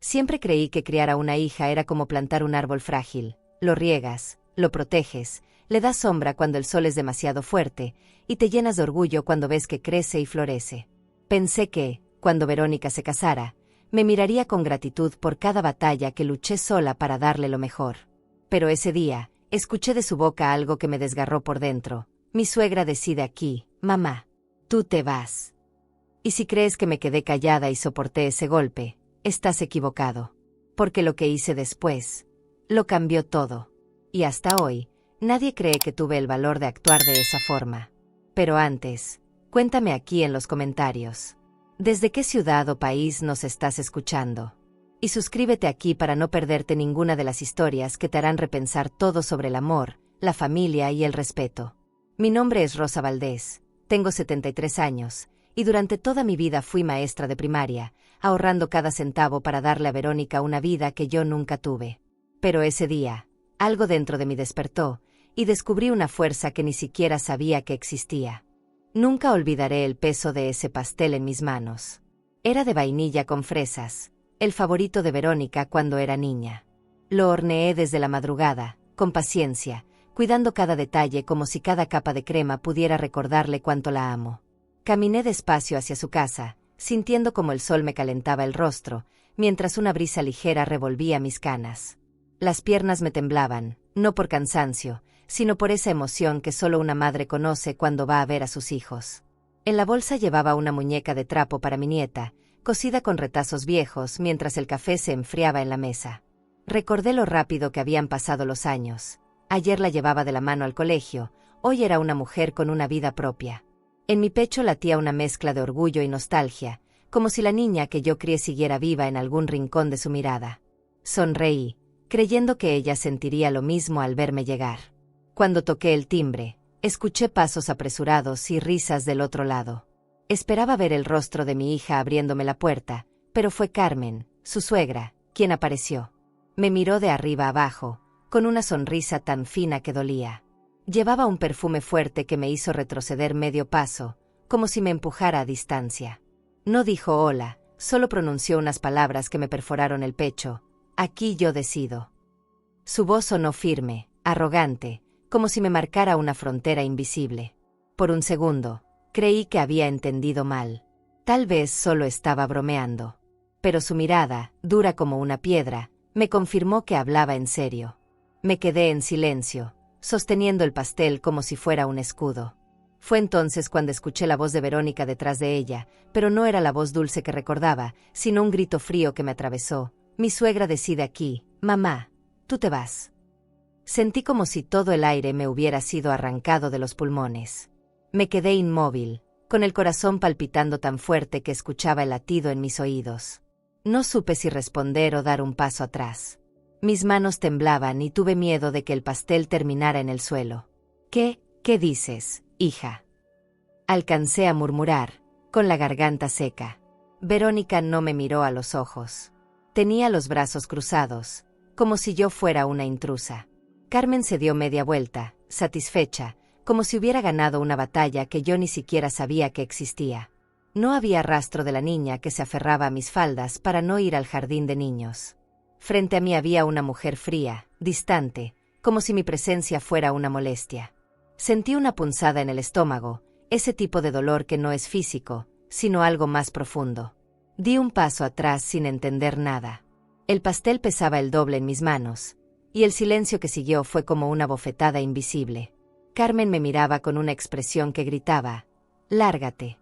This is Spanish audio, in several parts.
Siempre creí que criar a una hija era como plantar un árbol frágil. Lo riegas, lo proteges, le das sombra cuando el sol es demasiado fuerte, y te llenas de orgullo cuando ves que crece y florece. Pensé que, cuando Verónica se casara, me miraría con gratitud por cada batalla que luché sola para darle lo mejor. Pero ese día, escuché de su boca algo que me desgarró por dentro. Mi suegra decide aquí, mamá, tú te vas. Y si crees que me quedé callada y soporté ese golpe, estás equivocado. Porque lo que hice después, lo cambió todo. Y hasta hoy, nadie cree que tuve el valor de actuar de esa forma. Pero antes, cuéntame aquí en los comentarios. ¿Desde qué ciudad o país nos estás escuchando? Y suscríbete aquí para no perderte ninguna de las historias que te harán repensar todo sobre el amor, la familia y el respeto. Mi nombre es Rosa Valdés, tengo 73 años, y durante toda mi vida fui maestra de primaria, ahorrando cada centavo para darle a Verónica una vida que yo nunca tuve. Pero ese día, algo dentro de mí despertó, y descubrí una fuerza que ni siquiera sabía que existía. Nunca olvidaré el peso de ese pastel en mis manos. Era de vainilla con fresas, el favorito de Verónica cuando era niña. Lo horneé desde la madrugada, con paciencia, cuidando cada detalle como si cada capa de crema pudiera recordarle cuánto la amo. Caminé despacio hacia su casa, sintiendo como el sol me calentaba el rostro, mientras una brisa ligera revolvía mis canas. Las piernas me temblaban, no por cansancio, sino por esa emoción que solo una madre conoce cuando va a ver a sus hijos. En la bolsa llevaba una muñeca de trapo para mi nieta, cosida con retazos viejos mientras el café se enfriaba en la mesa. Recordé lo rápido que habían pasado los años. Ayer la llevaba de la mano al colegio, hoy era una mujer con una vida propia. En mi pecho latía una mezcla de orgullo y nostalgia, como si la niña que yo crié siguiera viva en algún rincón de su mirada. Sonreí, creyendo que ella sentiría lo mismo al verme llegar. Cuando toqué el timbre, escuché pasos apresurados y risas del otro lado. Esperaba ver el rostro de mi hija abriéndome la puerta, pero fue Carmen, su suegra, quien apareció. Me miró de arriba abajo, con una sonrisa tan fina que dolía. Llevaba un perfume fuerte que me hizo retroceder medio paso, como si me empujara a distancia. No dijo hola, solo pronunció unas palabras que me perforaron el pecho. Aquí yo decido. Su voz sonó firme, arrogante, como si me marcara una frontera invisible. Por un segundo, creí que había entendido mal. Tal vez solo estaba bromeando. Pero su mirada, dura como una piedra, me confirmó que hablaba en serio. Me quedé en silencio, sosteniendo el pastel como si fuera un escudo. Fue entonces cuando escuché la voz de Verónica detrás de ella, pero no era la voz dulce que recordaba, sino un grito frío que me atravesó. Mi suegra decide aquí, mamá, tú te vas. Sentí como si todo el aire me hubiera sido arrancado de los pulmones. Me quedé inmóvil, con el corazón palpitando tan fuerte que escuchaba el latido en mis oídos. No supe si responder o dar un paso atrás. Mis manos temblaban y tuve miedo de que el pastel terminara en el suelo. ¿Qué dices, hija? Alcancé a murmurar, con la garganta seca. Verónica no me miró a los ojos. Tenía los brazos cruzados, como si yo fuera una intrusa. Carmen se dio media vuelta, satisfecha, como si hubiera ganado una batalla que yo ni siquiera sabía que existía. No había rastro de la niña que se aferraba a mis faldas para no ir al jardín de niños. Frente a mí había una mujer fría, distante, como si mi presencia fuera una molestia. Sentí una punzada en el estómago, ese tipo de dolor que no es físico, sino algo más profundo. Di un paso atrás sin entender nada. El pastel pesaba el doble en mis manos, y el silencio que siguió fue como una bofetada invisible. Carmen me miraba con una expresión que gritaba, «Lárgate».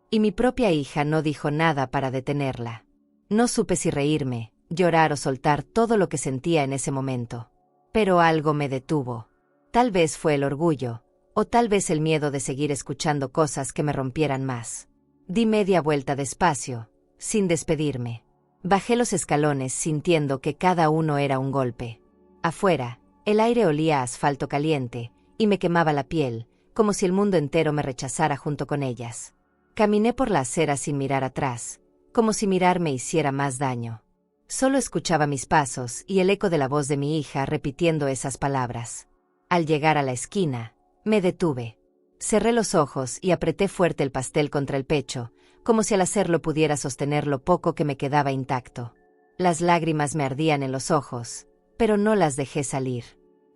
Y mi propia hija no dijo nada para detenerla. No supe si reírme, llorar o soltar todo lo que sentía en ese momento. Pero algo me detuvo. Tal vez fue el orgullo, o tal vez el miedo de seguir escuchando cosas que me rompieran más. Di media vuelta despacio, sin despedirme. Bajé los escalones sintiendo que cada uno era un golpe. Afuera, el aire olía a asfalto caliente, y me quemaba la piel, como si el mundo entero me rechazara junto con ellas. Caminé por la acera sin mirar atrás, como si mirar me hiciera más daño. Solo escuchaba mis pasos y el eco de la voz de mi hija repitiendo esas palabras. Al llegar a la esquina, me detuve. Cerré los ojos y apreté fuerte el pastel contra el pecho, como si al hacerlo pudiera sostener lo poco que me quedaba intacto. Las lágrimas me ardían en los ojos, pero no las dejé salir.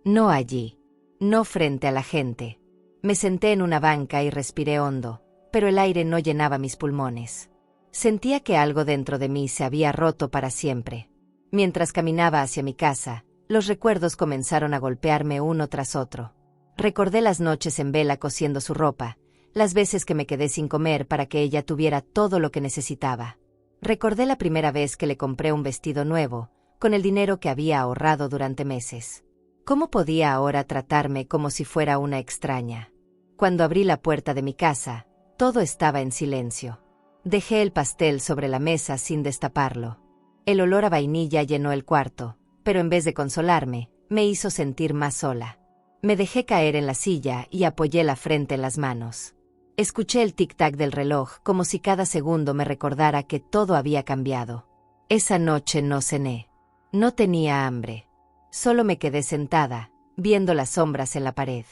No allí. No frente a la gente. Me senté en una banca y respiré hondo, pero el aire no llenaba mis pulmones. Sentía que algo dentro de mí se había roto para siempre. Mientras caminaba hacia mi casa, los recuerdos comenzaron a golpearme uno tras otro. Recordé las noches en vela cosiendo su ropa, las veces que me quedé sin comer para que ella tuviera todo lo que necesitaba. Recordé la primera vez que le compré un vestido nuevo, con el dinero que había ahorrado durante meses. ¿Cómo podía ahora tratarme como si fuera una extraña? Cuando abrí la puerta de mi casa, todo estaba en silencio. Dejé el pastel sobre la mesa sin destaparlo. El olor a vainilla llenó el cuarto, pero en vez de consolarme, me hizo sentir más sola. Me dejé caer en la silla y apoyé la frente en las manos. Escuché el tic-tac del reloj como si cada segundo me recordara que todo había cambiado. Esa noche no cené. No tenía hambre. Solo me quedé sentada, viendo las sombras en la pared.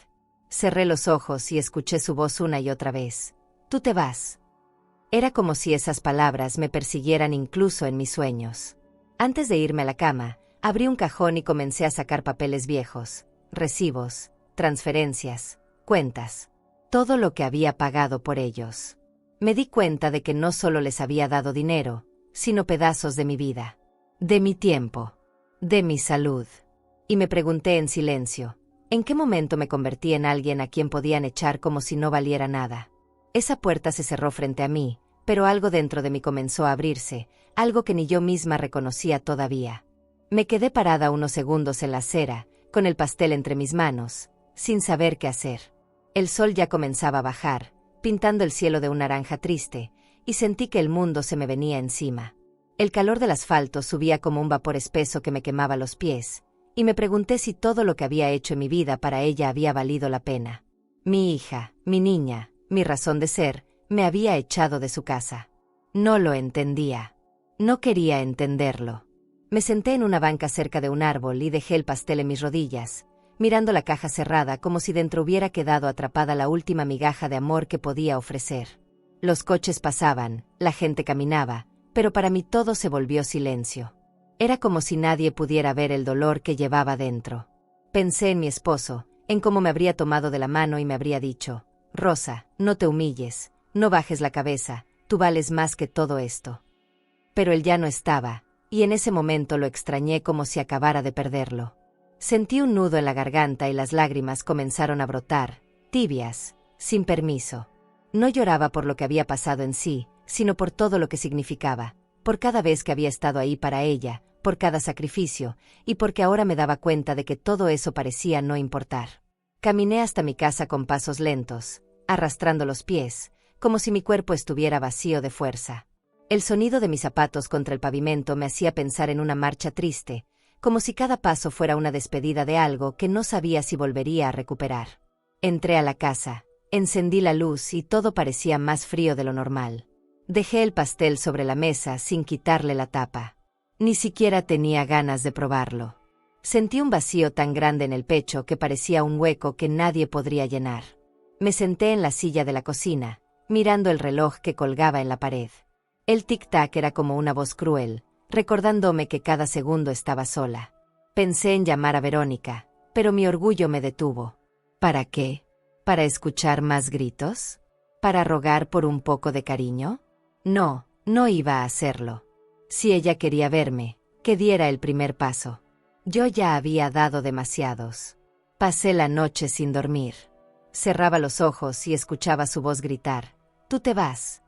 Cerré los ojos y escuché su voz una y otra vez. «Tú te vas». Era como si esas palabras me persiguieran incluso en mis sueños. Antes de irme a la cama, abrí un cajón y comencé a sacar papeles viejos, recibos, transferencias, cuentas. Todo lo que había pagado por ellos. Me di cuenta de que no solo les había dado dinero, sino pedazos de mi vida, de mi tiempo, de mi salud. Y me pregunté en silencio, ¿en qué momento me convertí en alguien a quien podían echar como si no valiera nada? Esa puerta se cerró frente a mí, pero algo dentro de mí comenzó a abrirse, algo que ni yo misma reconocía todavía. Me quedé parada unos segundos en la acera, con el pastel entre mis manos, sin saber qué hacer. El sol ya comenzaba a bajar, pintando el cielo de un naranja triste, y sentí que el mundo se me venía encima. El calor del asfalto subía como un vapor espeso que me quemaba los pies, y me pregunté si todo lo que había hecho en mi vida para ella había valido la pena. Mi hija, mi niña, mi razón de ser, me había echado de su casa. No lo entendía. No quería entenderlo. Me senté en una banca cerca de un árbol y dejé el pastel en mis rodillas, mirando la caja cerrada como si dentro hubiera quedado atrapada la última migaja de amor que podía ofrecer. Los coches pasaban, la gente caminaba, pero para mí todo se volvió silencio. Era como si nadie pudiera ver el dolor que llevaba dentro. Pensé en mi esposo, en cómo me habría tomado de la mano y me habría dicho, «Rosa, no te humilles, no bajes la cabeza, tú vales más que todo esto». Pero él ya no estaba, y en ese momento lo extrañé como si acabara de perderlo. Sentí un nudo en la garganta y las lágrimas comenzaron a brotar, tibias, sin permiso. No lloraba por lo que había pasado en sí, sino por todo lo que significaba, por cada vez que había estado ahí para ella, por cada sacrificio, y porque ahora me daba cuenta de que todo eso parecía no importar. Caminé hasta mi casa con pasos lentos, arrastrando los pies, como si mi cuerpo estuviera vacío de fuerza. El sonido de mis zapatos contra el pavimento me hacía pensar en una marcha triste, como si cada paso fuera una despedida de algo que no sabía si volvería a recuperar. Entré a la casa, encendí la luz y todo parecía más frío de lo normal. Dejé el pastel sobre la mesa sin quitarle la tapa. Ni siquiera tenía ganas de probarlo. Sentí un vacío tan grande en el pecho que parecía un hueco que nadie podría llenar. Me senté en la silla de la cocina, mirando el reloj que colgaba en la pared. El tic-tac era como una voz cruel, recordándome que cada segundo estaba sola. Pensé en llamar a Verónica, pero mi orgullo me detuvo. ¿Para qué? ¿Para escuchar más gritos? ¿Para rogar por un poco de cariño? No, no iba a hacerlo. Si ella quería verme, que diera el primer paso. Yo ya había dado demasiados. Pasé la noche sin dormir. Cerraba los ojos y escuchaba su voz gritar, «Tú te vas».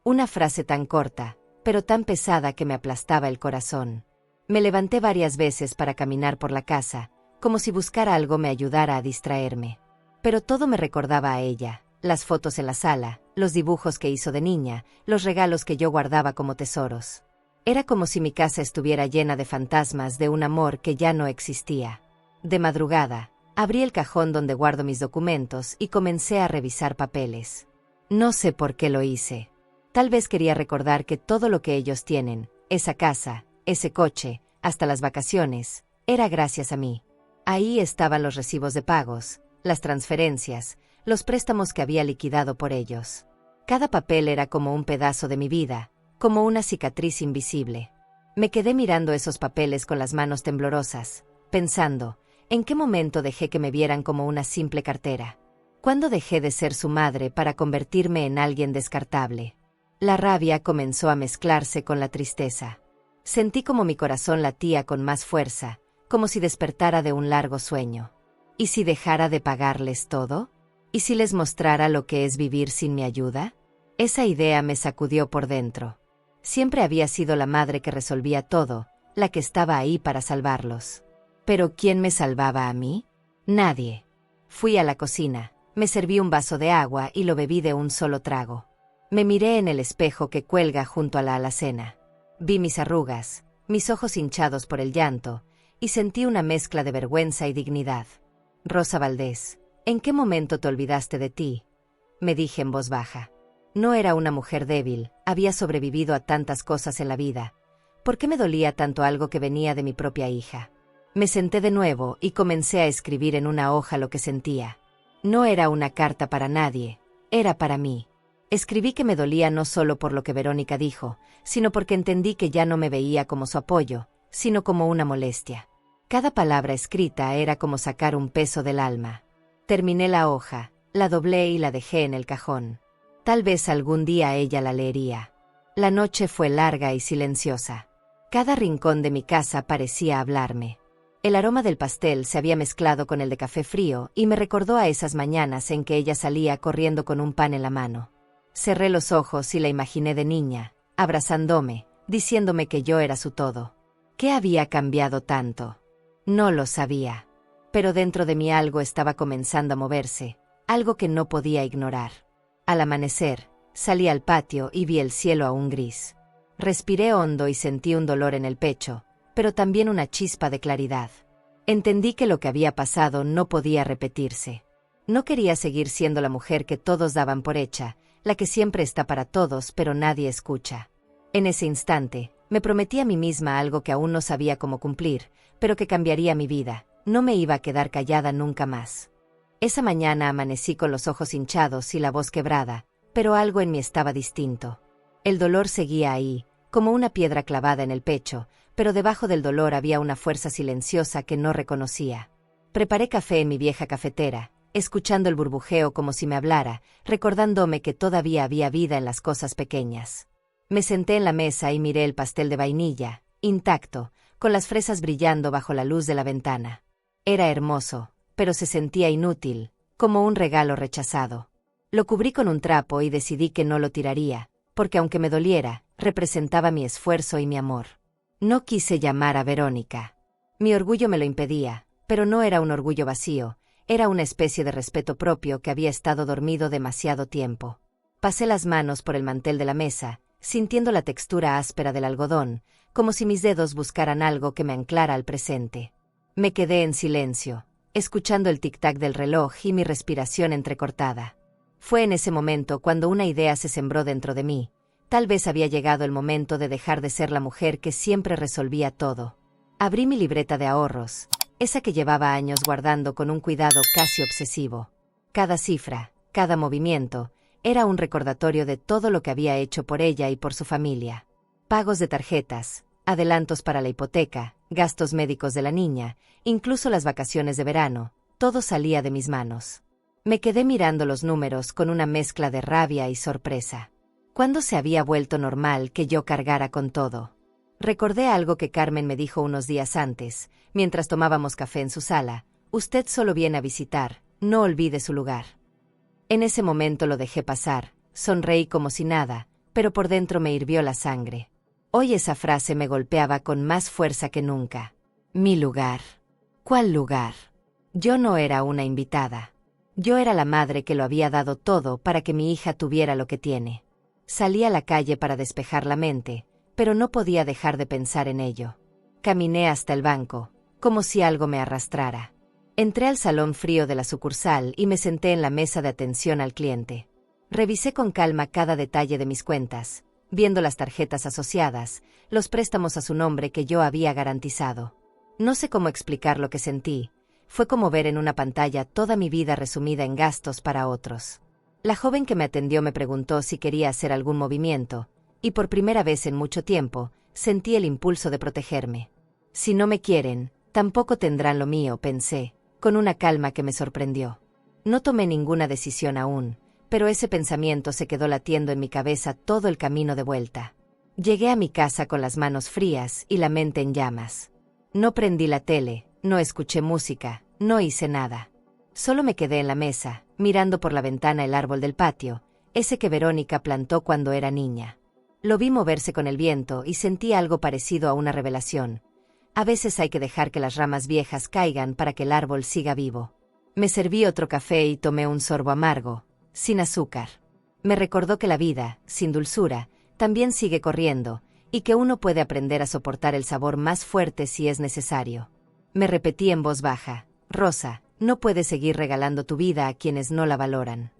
Una frase tan corta, pero tan pesada que me aplastaba el corazón. Me levanté varias veces para caminar por la casa, como si buscar algo me ayudara a distraerme. Pero todo me recordaba a ella, las fotos en la sala, los dibujos que hizo de niña, los regalos que yo guardaba como tesoros. Era como si mi casa estuviera llena de fantasmas de un amor que ya no existía. De madrugada, abrí el cajón donde guardo mis documentos y comencé a revisar papeles. No sé por qué lo hice. Tal vez quería recordar que todo lo que ellos tienen, esa casa, ese coche, hasta las vacaciones, era gracias a mí. Ahí estaban los recibos de pagos, las transferencias, los préstamos que había liquidado por ellos. Cada papel era como un pedazo de mi vida, como una cicatriz invisible. Me quedé mirando esos papeles con las manos temblorosas, pensando, ¿en qué momento dejé que me vieran como una simple cartera? ¿Cuándo dejé de ser su madre para convertirme en alguien descartable? La rabia comenzó a mezclarse con la tristeza. Sentí como mi corazón latía con más fuerza, como si despertara de un largo sueño. ¿Y si dejara de pagarles todo? ¿Y si les mostrara lo que es vivir sin mi ayuda? Esa idea me sacudió por dentro. Siempre había sido la madre que resolvía todo, la que estaba ahí para salvarlos. ¿Pero quién me salvaba a mí? Nadie. Fui a la cocina, me serví un vaso de agua y lo bebí de un solo trago. Me miré en el espejo que cuelga junto a la alacena. Vi mis arrugas, mis ojos hinchados por el llanto, y sentí una mezcla de vergüenza y dignidad. Rosa Valdés, ¿en qué momento te olvidaste de ti? Me dije en voz baja. No era una mujer débil, había sobrevivido a tantas cosas en la vida. ¿Por qué me dolía tanto algo que venía de mi propia hija? Me senté de nuevo y comencé a escribir en una hoja lo que sentía. No era una carta para nadie, era para mí. Escribí que me dolía no solo por lo que Verónica dijo, sino porque entendí que ya no me veía como su apoyo, sino como una molestia. Cada palabra escrita era como sacar un peso del alma. Terminé la hoja, la doblé y la dejé en el cajón. Tal vez algún día ella la leería. La noche fue larga y silenciosa. Cada rincón de mi casa parecía hablarme. El aroma del pastel se había mezclado con el de café frío y me recordó a esas mañanas en que ella salía corriendo con un pan en la mano. Cerré los ojos y la imaginé de niña, abrazándome, diciéndome que yo era su todo. ¿Qué había cambiado tanto? No lo sabía. Pero dentro de mí algo estaba comenzando a moverse, algo que no podía ignorar. Al amanecer, salí al patio y vi el cielo aún gris. Respiré hondo y sentí un dolor en el pecho, pero también una chispa de claridad. Entendí que lo que había pasado no podía repetirse. No quería seguir siendo la mujer que todos daban por hecha, la que siempre está para todos pero nadie escucha. En ese instante, me prometí a mí misma algo que aún no sabía cómo cumplir, pero que cambiaría mi vida. No me iba a quedar callada nunca más. Esa mañana amanecí con los ojos hinchados y la voz quebrada, pero algo en mí estaba distinto. El dolor seguía ahí, como una piedra clavada en el pecho, pero debajo del dolor había una fuerza silenciosa que no reconocía. Preparé café en mi vieja cafetera, escuchando el burbujeo como si me hablara, recordándome que todavía había vida en las cosas pequeñas. Me senté en la mesa y miré el pastel de vainilla, intacto, con las fresas brillando bajo la luz de la ventana. Era hermoso, pero se sentía inútil, como un regalo rechazado. Lo cubrí con un trapo y decidí que no lo tiraría, porque aunque me doliera, representaba mi esfuerzo y mi amor. No quise llamar a Verónica. Mi orgullo me lo impedía, pero no era un orgullo vacío, era una especie de respeto propio que había estado dormido demasiado tiempo. Pasé las manos por el mantel de la mesa, sintiendo la textura áspera del algodón, como si mis dedos buscaran algo que me anclara al presente. Me quedé en silencio, escuchando el tic-tac del reloj y mi respiración entrecortada. Fue en ese momento cuando una idea se sembró dentro de mí. Tal vez había llegado el momento de dejar de ser la mujer que siempre resolvía todo. Abrí mi libreta de ahorros, esa que llevaba años guardando con un cuidado casi obsesivo. Cada cifra, cada movimiento, era un recordatorio de todo lo que había hecho por ella y por su familia. Pagos de tarjetas, adelantos para la hipoteca, gastos médicos de la niña, incluso las vacaciones de verano, todo salía de mis manos. Me quedé mirando los números con una mezcla de rabia y sorpresa. ¿Cuándo se había vuelto normal que yo cargara con todo? Recordé algo que Carmen me dijo unos días antes, mientras tomábamos café en su sala: usted solo viene a visitar, no olvide su lugar. En ese momento lo dejé pasar, sonreí como si nada, pero por dentro me hirvió la sangre. Hoy esa frase me golpeaba con más fuerza que nunca. Mi lugar. ¿Cuál lugar? Yo no era una invitada. Yo era la madre que lo había dado todo para que mi hija tuviera lo que tiene. Salí a la calle para despejar la mente, pero no podía dejar de pensar en ello. Caminé hasta el banco, como si algo me arrastrara. Entré al salón frío de la sucursal y me senté en la mesa de atención al cliente. Revisé con calma cada detalle de mis cuentas, viendo las tarjetas asociadas, los préstamos a su nombre que yo había garantizado. No sé cómo explicar lo que sentí. Fue como ver en una pantalla toda mi vida resumida en gastos para otros. La joven que me atendió me preguntó si quería hacer algún movimiento, y por primera vez en mucho tiempo, sentí el impulso de protegerme. Si no me quieren, tampoco tendrán lo mío, pensé, con una calma que me sorprendió. No tomé ninguna decisión aún, pero ese pensamiento se quedó latiendo en mi cabeza todo el camino de vuelta. Llegué a mi casa con las manos frías y la mente en llamas. No prendí la tele, no escuché música, no hice nada. Solo me quedé en la mesa, mirando por la ventana el árbol del patio, ese que Verónica plantó cuando era niña. Lo vi moverse con el viento y sentí algo parecido a una revelación. A veces hay que dejar que las ramas viejas caigan para que el árbol siga vivo. Me serví otro café y tomé un sorbo amargo, sin azúcar. Me recordó que la vida, sin dulzura, también sigue corriendo, y que uno puede aprender a soportar el sabor más fuerte si es necesario. Me repetí en voz baja: Rosa, no puedes seguir regalando tu vida a quienes no la valoran.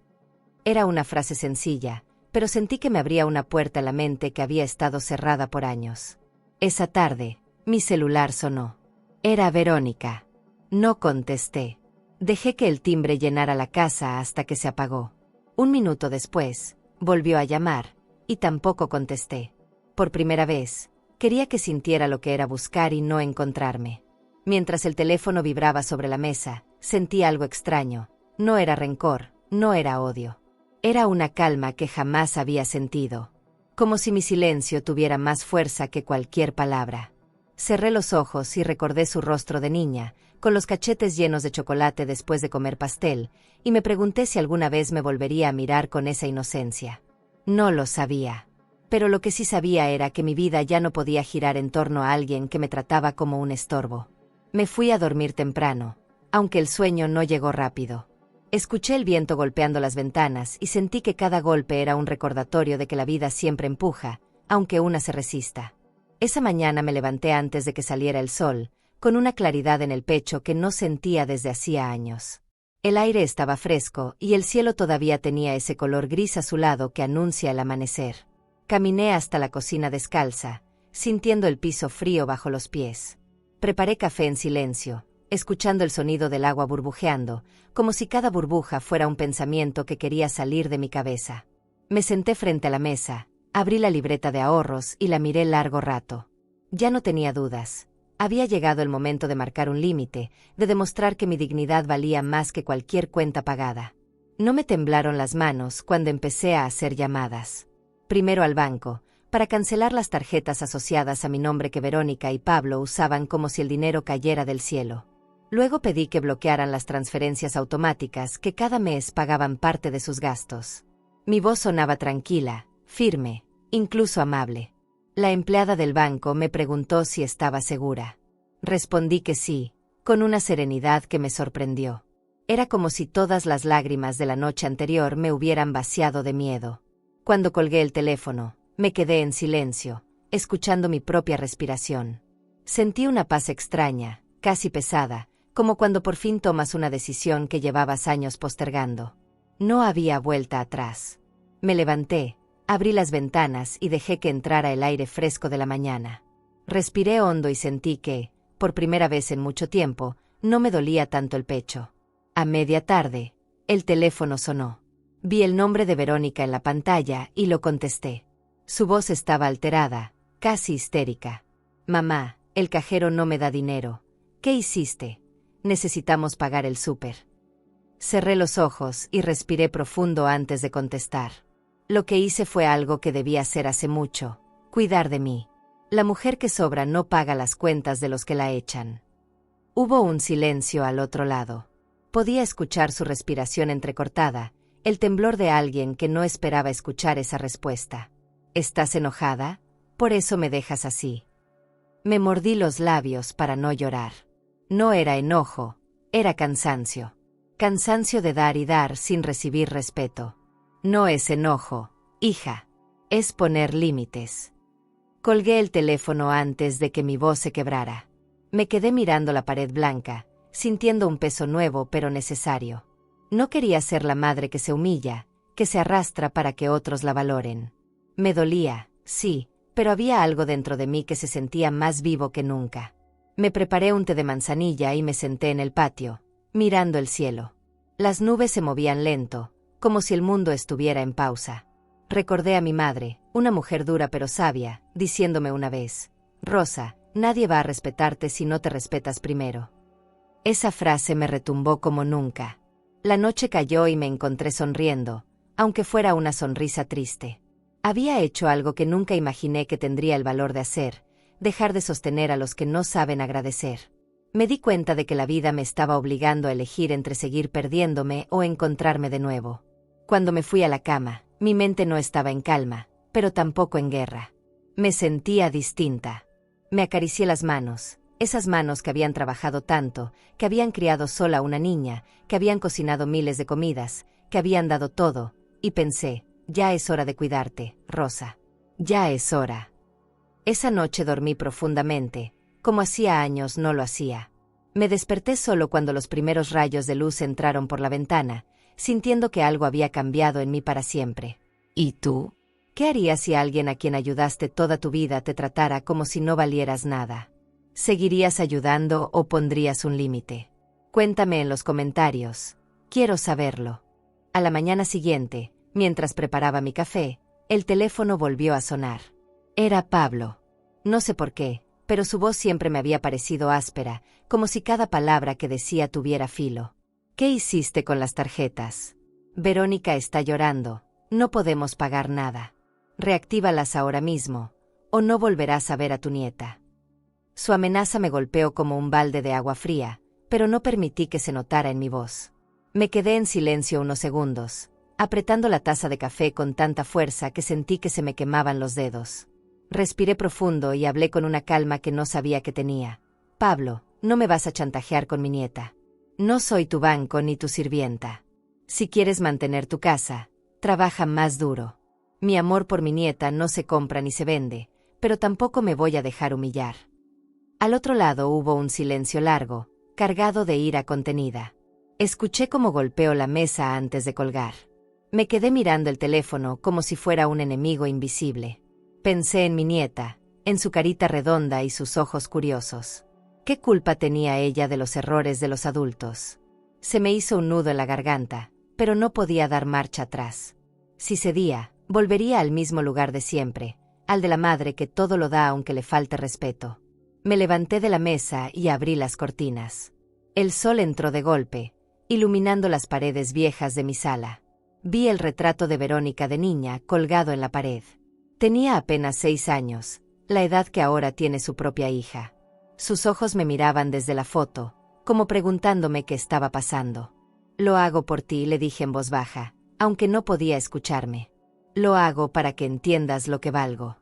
Era una frase sencilla, pero sentí que me abría una puerta a la mente que había estado cerrada por años. Esa tarde, mi celular sonó. Era Verónica. No contesté. Dejé que el timbre llenara la casa hasta que se apagó. Un minuto después, volvió a llamar, y tampoco contesté. Por primera vez, quería que sintiera lo que era buscar y no encontrarme. Mientras el teléfono vibraba sobre la mesa, sentí algo extraño. No era rencor, no era odio. Era una calma que jamás había sentido. Como si mi silencio tuviera más fuerza que cualquier palabra. Cerré los ojos y recordé su rostro de niña, con los cachetes llenos de chocolate después de comer pastel, y me pregunté si alguna vez me volvería a mirar con esa inocencia. No lo sabía. Pero lo que sí sabía era que mi vida ya no podía girar en torno a alguien que me trataba como un estorbo. Me fui a dormir temprano, aunque el sueño no llegó rápido. Escuché el viento golpeando las ventanas y sentí que cada golpe era un recordatorio de que la vida siempre empuja, aunque una se resista. Esa mañana me levanté antes de que saliera el sol, con una claridad en el pecho que no sentía desde hacía años. El aire estaba fresco y el cielo todavía tenía ese color gris azulado que anuncia el amanecer. Caminé hasta la cocina descalza, sintiendo el piso frío bajo los pies. Preparé café en silencio, escuchando el sonido del agua burbujeando, como si cada burbuja fuera un pensamiento que quería salir de mi cabeza. Me senté frente a la mesa, abrí la libreta de ahorros y la miré largo rato. Ya no tenía dudas. Había llegado el momento de marcar un límite, de demostrar que mi dignidad valía más que cualquier cuenta pagada. No me temblaron las manos cuando empecé a hacer llamadas. Primero al banco, para cancelar las tarjetas asociadas a mi nombre que Verónica y Pablo usaban como si el dinero cayera del cielo. Luego pedí que bloquearan las transferencias automáticas que cada mes pagaban parte de sus gastos. Mi voz sonaba tranquila, firme, incluso amable. La empleada del banco me preguntó si estaba segura. Respondí que sí, con una serenidad que me sorprendió. Era como si todas las lágrimas de la noche anterior me hubieran vaciado de miedo. Cuando colgué el teléfono, me quedé en silencio, escuchando mi propia respiración. Sentí una paz extraña, casi pesada, como cuando por fin tomas una decisión que llevabas años postergando. No había vuelta atrás. Me levanté, abrí las ventanas y dejé que entrara el aire fresco de la mañana. Respiré hondo y sentí que, por primera vez en mucho tiempo, no me dolía tanto el pecho. A media tarde, el teléfono sonó. Vi el nombre de Verónica en la pantalla y lo contesté. Su voz estaba alterada, casi histérica. «Mamá, el cajero no me da dinero. ¿Qué hiciste? Necesitamos pagar el súper». Cerré los ojos y respiré profundo antes de contestar. Lo que hice fue algo que debía hacer hace mucho: cuidar de mí. La mujer que sobra no paga las cuentas de los que la echan. Hubo un silencio al otro lado. Podía escuchar su respiración entrecortada, el temblor de alguien que no esperaba escuchar esa respuesta. «¿Estás enojada? Por eso me dejas así». Me mordí los labios para no llorar. No era enojo, era cansancio. Cansancio de dar y dar sin recibir respeto. No es enojo, hija. Es poner límites. Colgué el teléfono antes de que mi voz se quebrara. Me quedé mirando la pared blanca, sintiendo un peso nuevo pero necesario. No quería ser la madre que se humilla, que se arrastra para que otros la valoren. Me dolía, sí, pero había algo dentro de mí que se sentía más vivo que nunca. Me preparé un té de manzanilla y me senté en el patio, mirando el cielo. Las nubes se movían lento, como si el mundo estuviera en pausa. Recordé a mi madre, una mujer dura pero sabia, diciéndome una vez: Rosa, nadie va a respetarte si no te respetas primero. Esa frase me retumbó como nunca. La noche cayó y me encontré sonriendo, aunque fuera una sonrisa triste. Había hecho algo que nunca imaginé que tendría el valor de hacer: dejar de sostener a los que no saben agradecer. Me di cuenta de que la vida me estaba obligando a elegir entre seguir perdiéndome o encontrarme de nuevo. Cuando me fui a la cama, mi mente no estaba en calma, pero tampoco en guerra. Me sentía distinta. Me acaricié las manos, esas manos que habían trabajado tanto, que habían criado sola a una niña, que habían cocinado miles de comidas, que habían dado todo, y pensé: ya es hora de cuidarte, Rosa. Ya es hora. Esa noche dormí profundamente, como hacía años no lo hacía. Me desperté solo cuando los primeros rayos de luz entraron por la ventana, sintiendo que algo había cambiado en mí para siempre. ¿Y tú? ¿Qué harías si alguien a quien ayudaste toda tu vida te tratara como si no valieras nada? ¿Seguirías ayudando o pondrías un límite? Cuéntame en los comentarios. Quiero saberlo. A la mañana siguiente, mientras preparaba mi café, el teléfono volvió a sonar. Era Pablo. No sé por qué, pero su voz siempre me había parecido áspera, como si cada palabra que decía tuviera filo. ¿Qué hiciste con las tarjetas? Verónica está llorando. No podemos pagar nada. Reactívalas ahora mismo, o no volverás a ver a tu nieta. Su amenaza me golpeó como un balde de agua fría, pero no permití que se notara en mi voz. Me quedé en silencio unos segundos, apretando la taza de café con tanta fuerza que sentí que se me quemaban los dedos. Respiré profundo y hablé con una calma que no sabía que tenía. Pablo, no me vas a chantajear con mi nieta. No soy tu banco ni tu sirvienta. Si quieres mantener tu casa, trabaja más duro. Mi amor por mi nieta no se compra ni se vende, pero tampoco me voy a dejar humillar. Al otro lado hubo un silencio largo, cargado de ira contenida. Escuché cómo golpeó la mesa antes de colgar. Me quedé mirando el teléfono como si fuera un enemigo invisible. Pensé en mi nieta, en su carita redonda y sus ojos curiosos. ¿Qué culpa tenía ella de los errores de los adultos? Se me hizo un nudo en la garganta, pero no podía dar marcha atrás. Si cedía, volvería al mismo lugar de siempre, al de la madre que todo lo da aunque le falte respeto. Me levanté de la mesa y abrí las cortinas. El sol entró de golpe, iluminando las paredes viejas de mi sala. Vi el retrato de Verónica de niña colgado en la pared. Tenía apenas 6 años, la edad que ahora tiene su propia hija. Sus ojos me miraban desde la foto, como preguntándome qué estaba pasando. Lo hago por ti, le dije en voz baja, aunque no podía escucharme. Lo hago para que entiendas lo que valgo.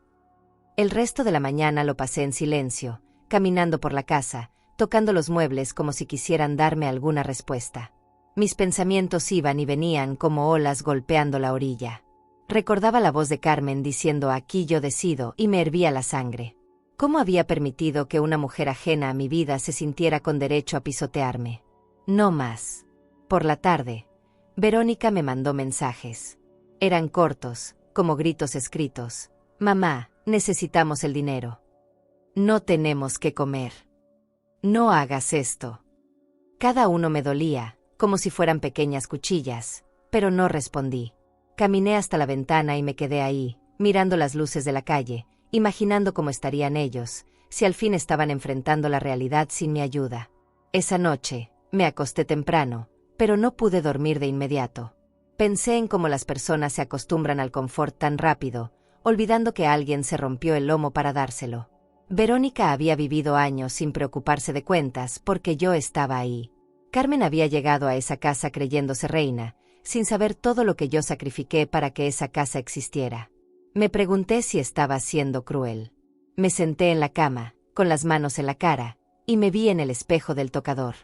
El resto de la mañana lo pasé en silencio, caminando por la casa, tocando los muebles como si quisieran darme alguna respuesta. Mis pensamientos iban y venían como olas golpeando la orilla. Recordaba la voz de Carmen diciendo: aquí yo decido, y me hervía la sangre. ¿Cómo había permitido que una mujer ajena a mi vida se sintiera con derecho a pisotearme? No más. Por la tarde, Verónica me mandó mensajes. Eran cortos, como gritos escritos. Mamá, necesitamos el dinero. No tenemos que comer. No hagas esto. Cada uno me dolía, como si fueran pequeñas cuchillas, pero no respondí. Caminé hasta la ventana y me quedé ahí, mirando las luces de la calle, imaginando cómo estarían ellos, si al fin estaban enfrentando la realidad sin mi ayuda. Esa noche, me acosté temprano, pero no pude dormir de inmediato. Pensé en cómo las personas se acostumbran al confort tan rápido, olvidando que alguien se rompió el lomo para dárselo. Verónica había vivido años sin preocuparse de cuentas porque yo estaba ahí. Carmen había llegado a esa casa creyéndose reina, sin saber todo lo que yo sacrifiqué para que esa casa existiera. Me pregunté si estaba siendo cruel. Me senté en la cama, con las manos en la cara, y me vi en el espejo del tocador.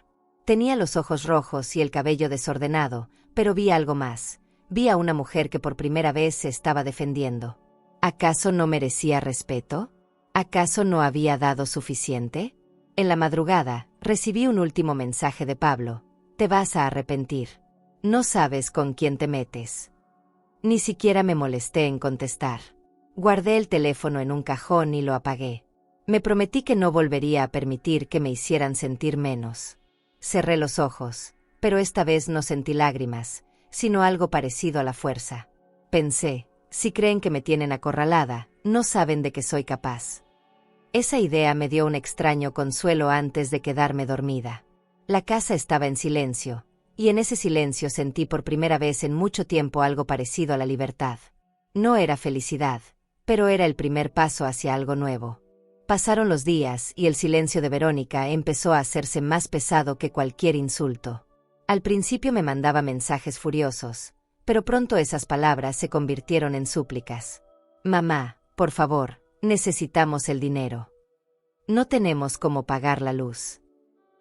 Tenía los ojos rojos y el cabello desordenado, pero vi algo más. Vi a una mujer que por primera vez se estaba defendiendo. ¿Acaso no merecía respeto? ¿Acaso no había dado suficiente? En la madrugada, recibí un último mensaje de Pablo. Te vas a arrepentir. No sabes con quién te metes. Ni siquiera me molesté en contestar. Guardé el teléfono en un cajón y lo apagué. Me prometí que no volvería a permitir que me hicieran sentir menos. Cerré los ojos, pero esta vez no sentí lágrimas, sino algo parecido a la fuerza. Pensé, Si creen que me tienen acorralada, no saben de qué soy capaz. Esa idea me dio un extraño consuelo antes de quedarme dormida. La casa estaba en silencio, y en ese silencio sentí por primera vez en mucho tiempo algo parecido a la libertad. No era felicidad, pero era el primer paso hacia algo nuevo. Pasaron los días y el silencio de Verónica empezó a hacerse más pesado que cualquier insulto. Al principio me mandaba mensajes furiosos, pero pronto esas palabras se convirtieron en súplicas. Mamá, por favor, necesitamos el dinero. No tenemos cómo pagar la luz.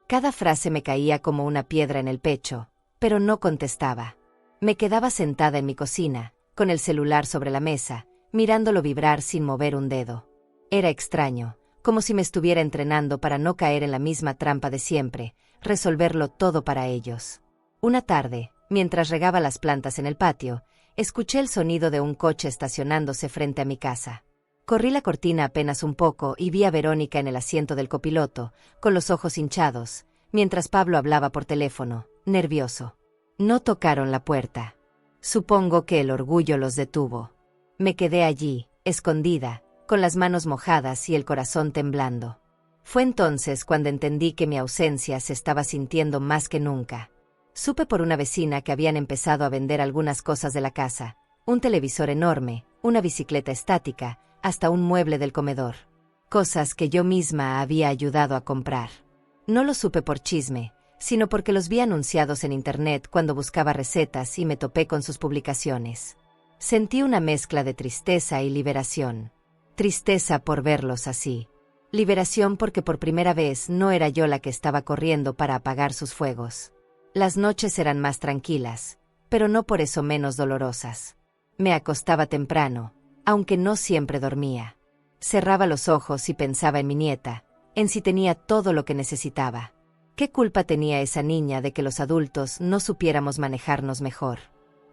Cada frase me caía como una piedra en el pecho, pero no contestaba. Me quedaba sentada en mi cocina, con el celular sobre la mesa, mirándolo vibrar sin mover un dedo. Era extraño, como si me estuviera entrenando para no caer en la misma trampa de siempre, resolverlo todo para ellos. Una tarde, mientras regaba las plantas en el patio, escuché el sonido de un coche estacionándose frente a mi casa. Corrí la cortina apenas un poco y vi a Verónica en el asiento del copiloto, con los ojos hinchados, mientras Pablo hablaba por teléfono, nervioso. No tocaron la puerta. Supongo que el orgullo los detuvo. Me quedé allí, escondida, con las manos mojadas y el corazón temblando. Fue entonces cuando entendí que mi ausencia se estaba sintiendo más que nunca. Supe por una vecina que habían empezado a vender algunas cosas de la casa, un televisor enorme, una bicicleta estática, hasta un mueble del comedor. Cosas que yo misma había ayudado a comprar. No lo supe por chisme, sino porque los vi anunciados en internet cuando buscaba recetas y me topé con sus publicaciones. Sentí una mezcla de tristeza y liberación. Tristeza por verlos así. Liberación porque por primera vez no era yo la que estaba corriendo para apagar sus fuegos. Las noches eran más tranquilas, pero no por eso menos dolorosas. Me acostaba temprano, aunque no siempre dormía. Cerraba los ojos y pensaba en mi nieta, en si tenía todo lo que necesitaba. ¿Qué culpa tenía esa niña de que los adultos no supiéramos manejarnos mejor?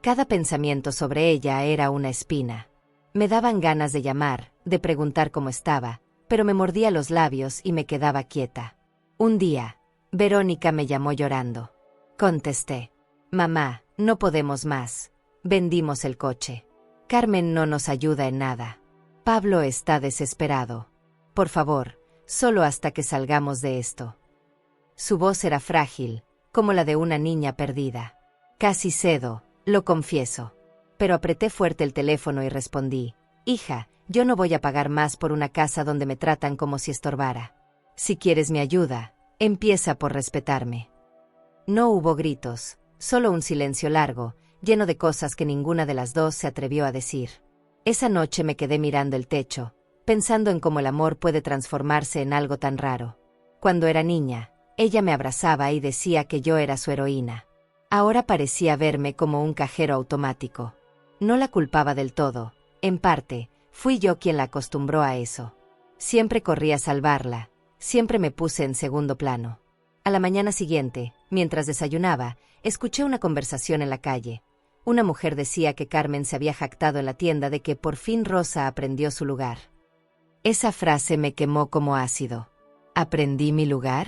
Cada pensamiento sobre ella era una espina. Me daban ganas de llamar, de preguntar cómo estaba, pero me mordía los labios y me quedaba quieta. Un día, Verónica me llamó llorando. Contesté. Mamá, no podemos más. Vendimos el coche. Carmen no nos ayuda en nada. Pablo está desesperado. Por favor, solo hasta que salgamos de esto. Su voz era frágil, como la de una niña perdida. Casi cedo, lo confieso. Pero apreté fuerte el teléfono y respondí: hija, yo no voy a pagar más por una casa donde me tratan como si estorbara. Si quieres mi ayuda, empieza por respetarme. No hubo gritos, solo un silencio largo, lleno de cosas que ninguna de las dos se atrevió a decir. Esa noche me quedé mirando el techo, pensando en cómo el amor puede transformarse en algo tan raro. Cuando era niña, ella me abrazaba y decía que yo era su heroína. Ahora parecía verme como un cajero automático. No la culpaba del todo, en parte, fui yo quien la acostumbró a eso. Siempre corrí a salvarla, siempre me puse en segundo plano. A la mañana siguiente, mientras desayunaba, escuché una conversación en la calle. Una mujer decía que Carmen se había jactado en la tienda de que por fin Rosa aprendió su lugar. Esa frase me quemó como ácido. ¿Aprendí mi lugar?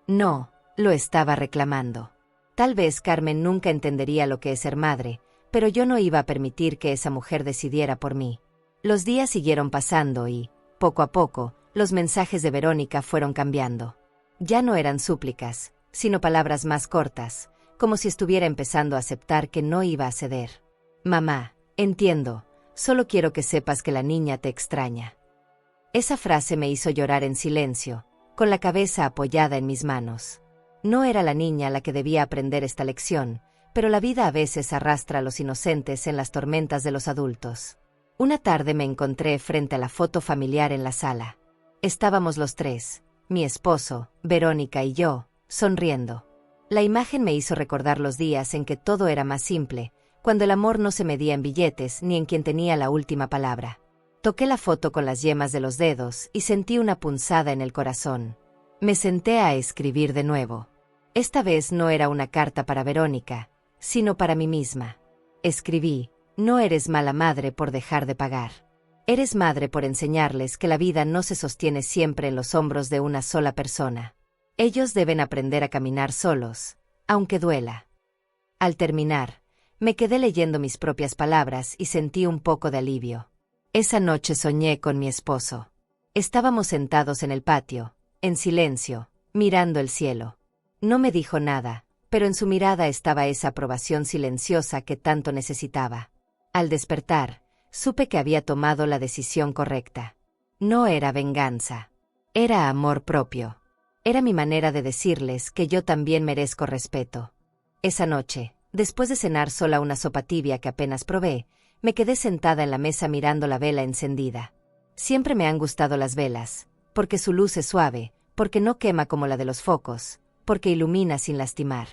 No, lo estaba reclamando. Tal vez Carmen nunca entendería lo que es ser madre, pero yo no iba a permitir que esa mujer decidiera por mí. Los días siguieron pasando y, poco a poco, los mensajes de Verónica fueron cambiando. Ya no eran súplicas, sino palabras más cortas, como si estuviera empezando a aceptar que no iba a ceder. Mamá, entiendo, solo quiero que sepas que la niña te extraña. Esa frase me hizo llorar en silencio, con la cabeza apoyada en mis manos. No era la niña la que debía aprender esta lección, pero la vida a veces arrastra a los inocentes en las tormentas de los adultos. Una tarde me encontré frente a la foto familiar en la sala. Estábamos los tres, mi esposo, Verónica y yo, sonriendo. La imagen me hizo recordar los días en que todo era más simple, cuando el amor no se medía en billetes ni en quien tenía la última palabra. Toqué la foto con las yemas de los dedos y sentí una punzada en el corazón. Me senté a escribir de nuevo. Esta vez no era una carta para Verónica, sino para mí misma. Escribí: no eres mala madre por dejar de pagar. Eres madre por enseñarles que la vida no se sostiene siempre en los hombros de una sola persona. Ellos deben aprender a caminar solos, aunque duela. Al terminar, Me quedé leyendo mis propias palabras y sentí un poco de alivio. Esa noche soñé con mi esposo. Estábamos sentados en el patio, en silencio, mirando el cielo. No me dijo nada, pero en su mirada estaba esa aprobación silenciosa que tanto necesitaba. Al despertar, supe que había tomado la decisión correcta. No era venganza. Era amor propio. Era mi manera de decirles que yo también merezco respeto. Esa noche, después de cenar sola una sopa tibia que apenas probé, me quedé sentada en la mesa mirando la vela encendida. Siempre me han gustado las velas, porque su luz es suave, porque no quema como la de los focos, porque ilumina sin lastimar.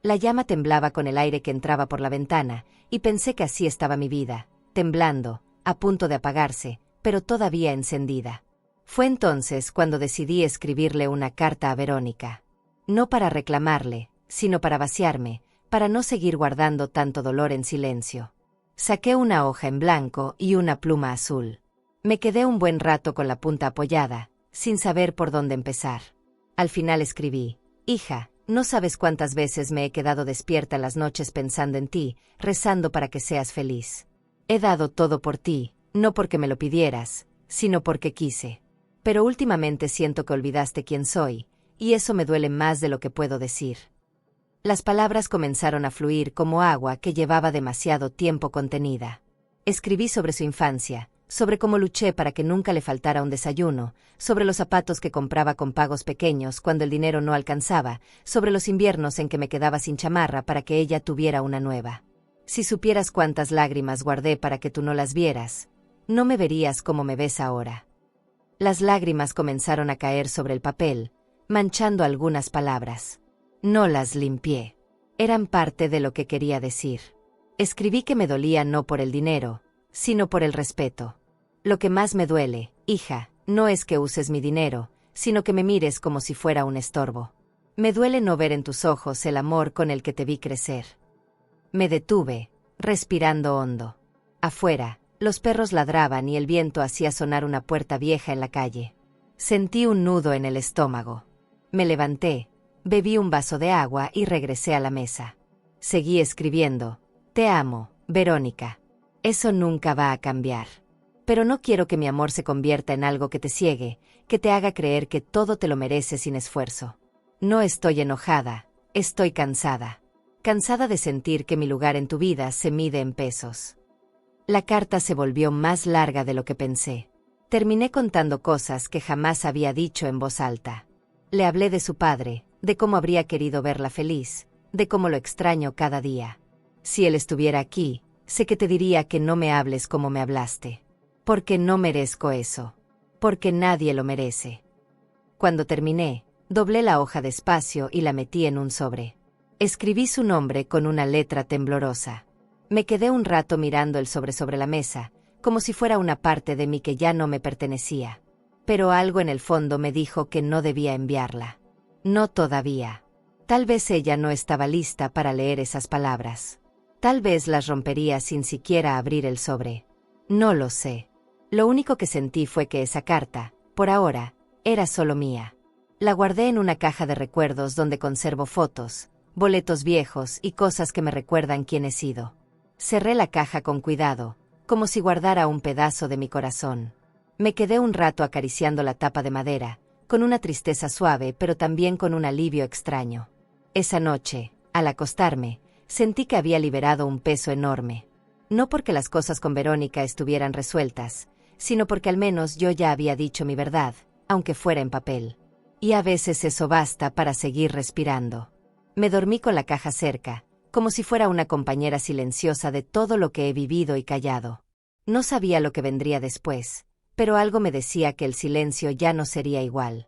La llama temblaba con el aire que entraba por la ventana, y pensé que así estaba mi vida, temblando, a punto de apagarse, pero todavía encendida. Fue entonces cuando decidí escribirle una carta a Verónica. No para reclamarle, sino para vaciarme, para no seguir guardando tanto dolor en silencio. Saqué una hoja en blanco y una pluma azul. Me quedé un buen rato con la punta apoyada, sin saber por dónde empezar. Al final escribí: hija, no sabes cuántas veces me he quedado despierta las noches pensando en ti, rezando para que seas feliz. He dado todo por ti, no porque me lo pidieras, sino porque quise. Pero últimamente siento que olvidaste quién soy, y eso me duele más de lo que puedo decir. Las palabras comenzaron a fluir como agua que llevaba demasiado tiempo contenida. Escribí sobre su infancia, sobre cómo luché para que nunca le faltara un desayuno, sobre los zapatos que compraba con pagos pequeños cuando el dinero no alcanzaba, sobre los inviernos en que me quedaba sin chamarra para que ella tuviera una nueva. Si supieras cuántas lágrimas guardé para que tú no las vieras, no me verías como me ves ahora. Las lágrimas comenzaron a caer sobre el papel, manchando algunas palabras. No las limpié. Eran parte de lo que quería decir. Escribí que me dolía no por el dinero, sino por el respeto. Lo que más me duele, hija, no es que uses mi dinero, sino que me mires como si fuera un estorbo. Me duele no ver en tus ojos el amor con el que te vi crecer. Me detuve, respirando hondo. Afuera, los perros ladraban y el viento hacía sonar una puerta vieja en la calle. Sentí un nudo en el estómago. Me levanté, bebí un vaso de agua y regresé a la mesa. Seguí escribiendo: te amo, Verónica. Eso nunca va a cambiar. Pero no quiero que mi amor se convierta en algo que te ciegue, que te haga creer que todo te lo mereces sin esfuerzo. No estoy enojada, estoy cansada. Cansada de sentir que mi lugar en tu vida se mide en pesos. La carta se volvió más larga de lo que pensé. Terminé contando cosas que jamás había dicho en voz alta. Le hablé de su padre, de cómo habría querido verla feliz, de cómo lo extraño cada día. Si él estuviera aquí, sé que te diría que no me hables como me hablaste. Porque no merezco eso. Porque nadie lo merece. Cuando terminé, doblé la hoja despacio y la metí en un sobre. Escribí su nombre con una letra temblorosa. Me quedé un rato mirando el sobre la mesa, como si fuera una parte de mí que ya no me pertenecía. Pero algo en el fondo me dijo que no debía enviarla. No todavía. Tal vez ella no estaba lista para leer esas palabras. Tal vez las rompería sin siquiera abrir el sobre. No lo sé. Lo único que sentí fue que esa carta, por ahora, era solo mía. La guardé en una caja de recuerdos donde conservo fotos, boletos viejos y cosas que me recuerdan quién he sido. Cerré la caja con cuidado, como si guardara un pedazo de mi corazón. Me quedé un rato acariciando la tapa de madera, con una tristeza suave pero también con un alivio extraño. Esa noche, al acostarme, sentí que había liberado un peso enorme. No porque las cosas con Verónica estuvieran resueltas, sino porque al menos yo ya había dicho mi verdad, aunque fuera en papel. Y a veces eso basta para seguir respirando. Me dormí con la caja cerca, como si fuera una compañera silenciosa de todo lo que he vivido y callado. No sabía lo que vendría después, pero algo me decía que el silencio ya no sería igual.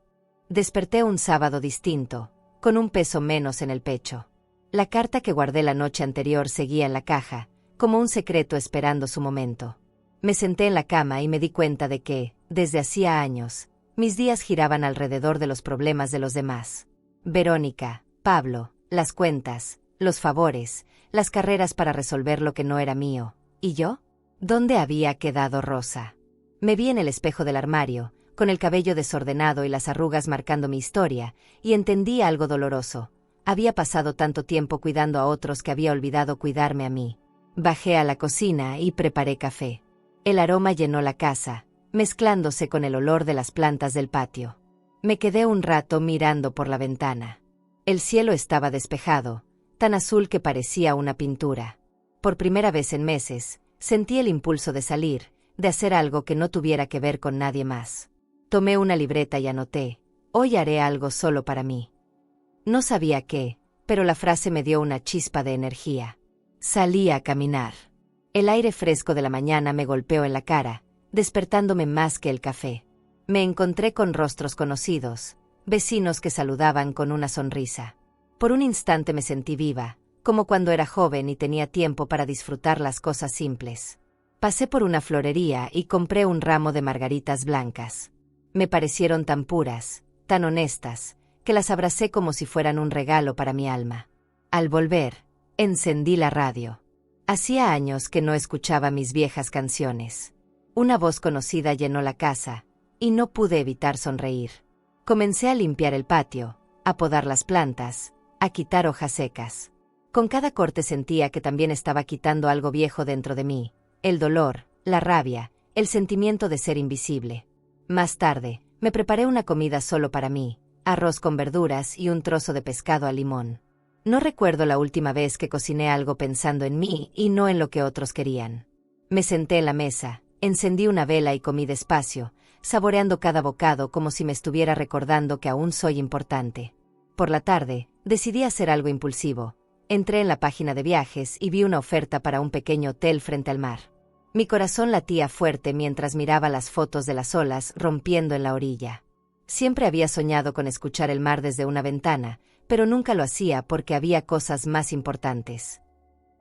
Desperté un sábado distinto, con un peso menos en el pecho. La carta que guardé la noche anterior seguía en la caja, como un secreto esperando su momento. Me senté en la cama y me di cuenta de que, desde hacía años, mis días giraban alrededor de los problemas de los demás. Verónica, Pablo, las cuentas, los favores, las carreras para resolver lo que no era mío. ¿Y yo? ¿Dónde había quedado Rosa? Me vi en el espejo del armario, con el cabello desordenado y las arrugas marcando mi historia, y entendí algo doloroso. Había pasado tanto tiempo cuidando a otros que había olvidado cuidarme a mí. Bajé a la cocina y preparé café. El aroma llenó la casa, mezclándose con el olor de las plantas del patio. Me quedé un rato mirando por la ventana. El cielo estaba despejado, tan azul que parecía una pintura. Por primera vez en meses, sentí el impulso de salir, de hacer algo que no tuviera que ver con nadie más. Tomé una libreta y anoté: hoy haré algo solo para mí. No sabía qué, pero la frase me dio una chispa de energía. Salí a caminar. El aire fresco de la mañana me golpeó en la cara, despertándome más que el café. Me encontré con rostros conocidos, vecinos que saludaban con una sonrisa. Por un instante me sentí viva, como cuando era joven y tenía tiempo para disfrutar las cosas simples. Pasé por una florería y compré un ramo de margaritas blancas. Me parecieron tan puras, tan honestas, que las abracé como si fueran un regalo para mi alma. Al volver, encendí la radio. Hacía años que no escuchaba mis viejas canciones. Una voz conocida llenó la casa, y no pude evitar sonreír. Comencé a limpiar el patio, a podar las plantas, a quitar hojas secas. Con cada corte sentía que también estaba quitando algo viejo dentro de mí: el dolor, la rabia, el sentimiento de ser invisible. Más tarde, me preparé una comida solo para mí: arroz con verduras y un trozo de pescado al limón. No recuerdo la última vez que cociné algo pensando en mí y no en lo que otros querían. Me senté en la mesa, encendí una vela y comí despacio, saboreando cada bocado como si me estuviera recordando que aún soy importante. Por la tarde, decidí hacer algo impulsivo. Entré en la página de viajes y vi una oferta para un pequeño hotel frente al mar. Mi corazón latía fuerte mientras miraba las fotos de las olas rompiendo en la orilla. Siempre había soñado con escuchar el mar desde una ventana, pero nunca lo hacía porque había cosas más importantes.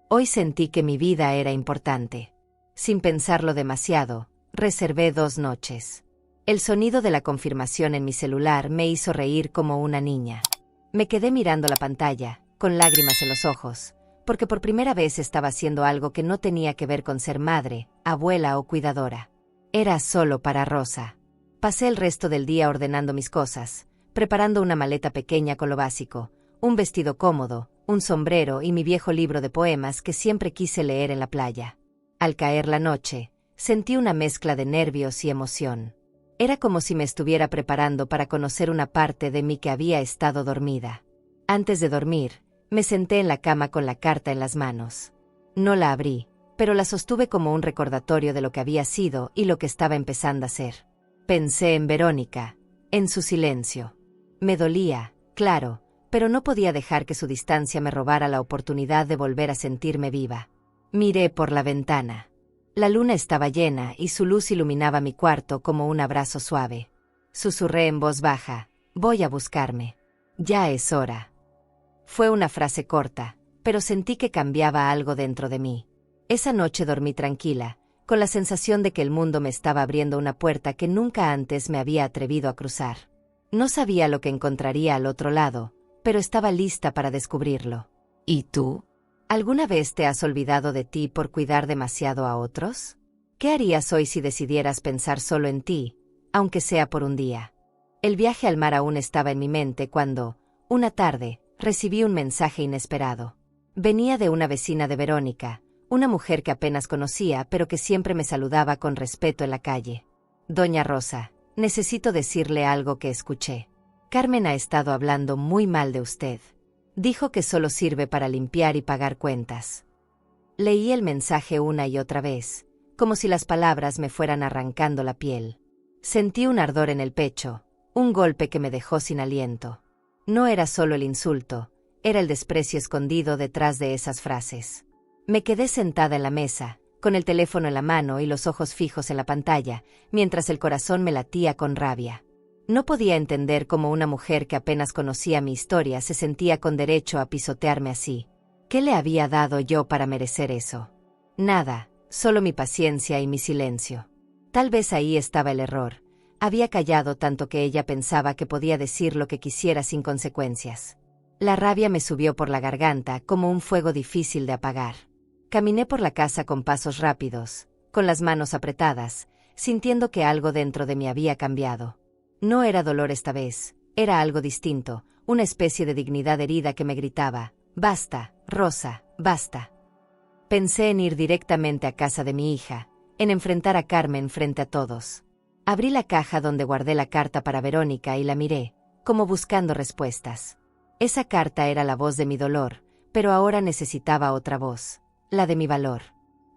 Hoy sentí que mi vida era importante. Sin pensarlo demasiado, reservé 2 noches. El sonido de la confirmación en mi celular me hizo reír como una niña. Me quedé mirando la pantalla, con lágrimas en los ojos, porque por primera vez estaba haciendo algo que no tenía que ver con ser madre, abuela o cuidadora. Era solo para Rosa. Pasé el resto del día ordenando mis cosas, preparando una maleta pequeña con lo básico: un vestido cómodo, un sombrero y mi viejo libro de poemas que siempre quise leer en la playa. Al caer la noche, sentí una mezcla de nervios y emoción. Era como si me estuviera preparando para conocer una parte de mí que había estado dormida. Antes de dormir, me senté en la cama con la carta en las manos. No la abrí, pero la sostuve como un recordatorio de lo que había sido y lo que estaba empezando a ser. Pensé en Verónica, en su silencio. Me dolía, claro, pero no podía dejar que su distancia me robara la oportunidad de volver a sentirme viva. Miré por la ventana. La luna estaba llena y su luz iluminaba mi cuarto como un abrazo suave. Susurré en voz baja: voy a buscarme. Ya es hora. Fue una frase corta, pero sentí que cambiaba algo dentro de mí. Esa noche dormí tranquila, con la sensación de que el mundo me estaba abriendo una puerta que nunca antes me había atrevido a cruzar. No sabía lo que encontraría al otro lado, pero estaba lista para descubrirlo. ¿Y tú? ¿Alguna vez te has olvidado de ti por cuidar demasiado a otros? ¿Qué harías hoy si decidieras pensar solo en ti, aunque sea por un día? El viaje al mar aún estaba en mi mente cuando, una tarde, recibí un mensaje inesperado. Venía de una vecina de Verónica, una mujer que apenas conocía pero que siempre me saludaba con respeto en la calle. Doña Rosa, necesito decirle algo que escuché. Carmen ha estado hablando muy mal de usted. Dijo que solo sirve para limpiar y pagar cuentas. Leí el mensaje una y otra vez, como si las palabras me fueran arrancando la piel. Sentí un ardor en el pecho, un golpe que me dejó sin aliento. No era solo el insulto, era el desprecio escondido detrás de esas frases. Me quedé sentada en la mesa, con el teléfono en la mano y los ojos fijos en la pantalla, mientras el corazón me latía con rabia. No podía entender cómo una mujer que apenas conocía mi historia se sentía con derecho a pisotearme así. ¿Qué le había dado yo para merecer eso? Nada, solo mi paciencia y mi silencio. Tal vez ahí estaba el error. Había callado tanto que ella pensaba que podía decir lo que quisiera sin consecuencias. La rabia me subió por la garganta como un fuego difícil de apagar. Caminé por la casa con pasos rápidos, con las manos apretadas, sintiendo que algo dentro de mí había cambiado. No era dolor esta vez, era algo distinto, una especie de dignidad herida que me gritaba: «Basta, Rosa, basta». Pensé en ir directamente a casa de mi hija, en enfrentar a Carmen frente a todos. Abrí la caja donde guardé la carta para Verónica y la miré, como buscando respuestas. Esa carta era la voz de mi dolor, pero ahora necesitaba otra voz, la de mi valor.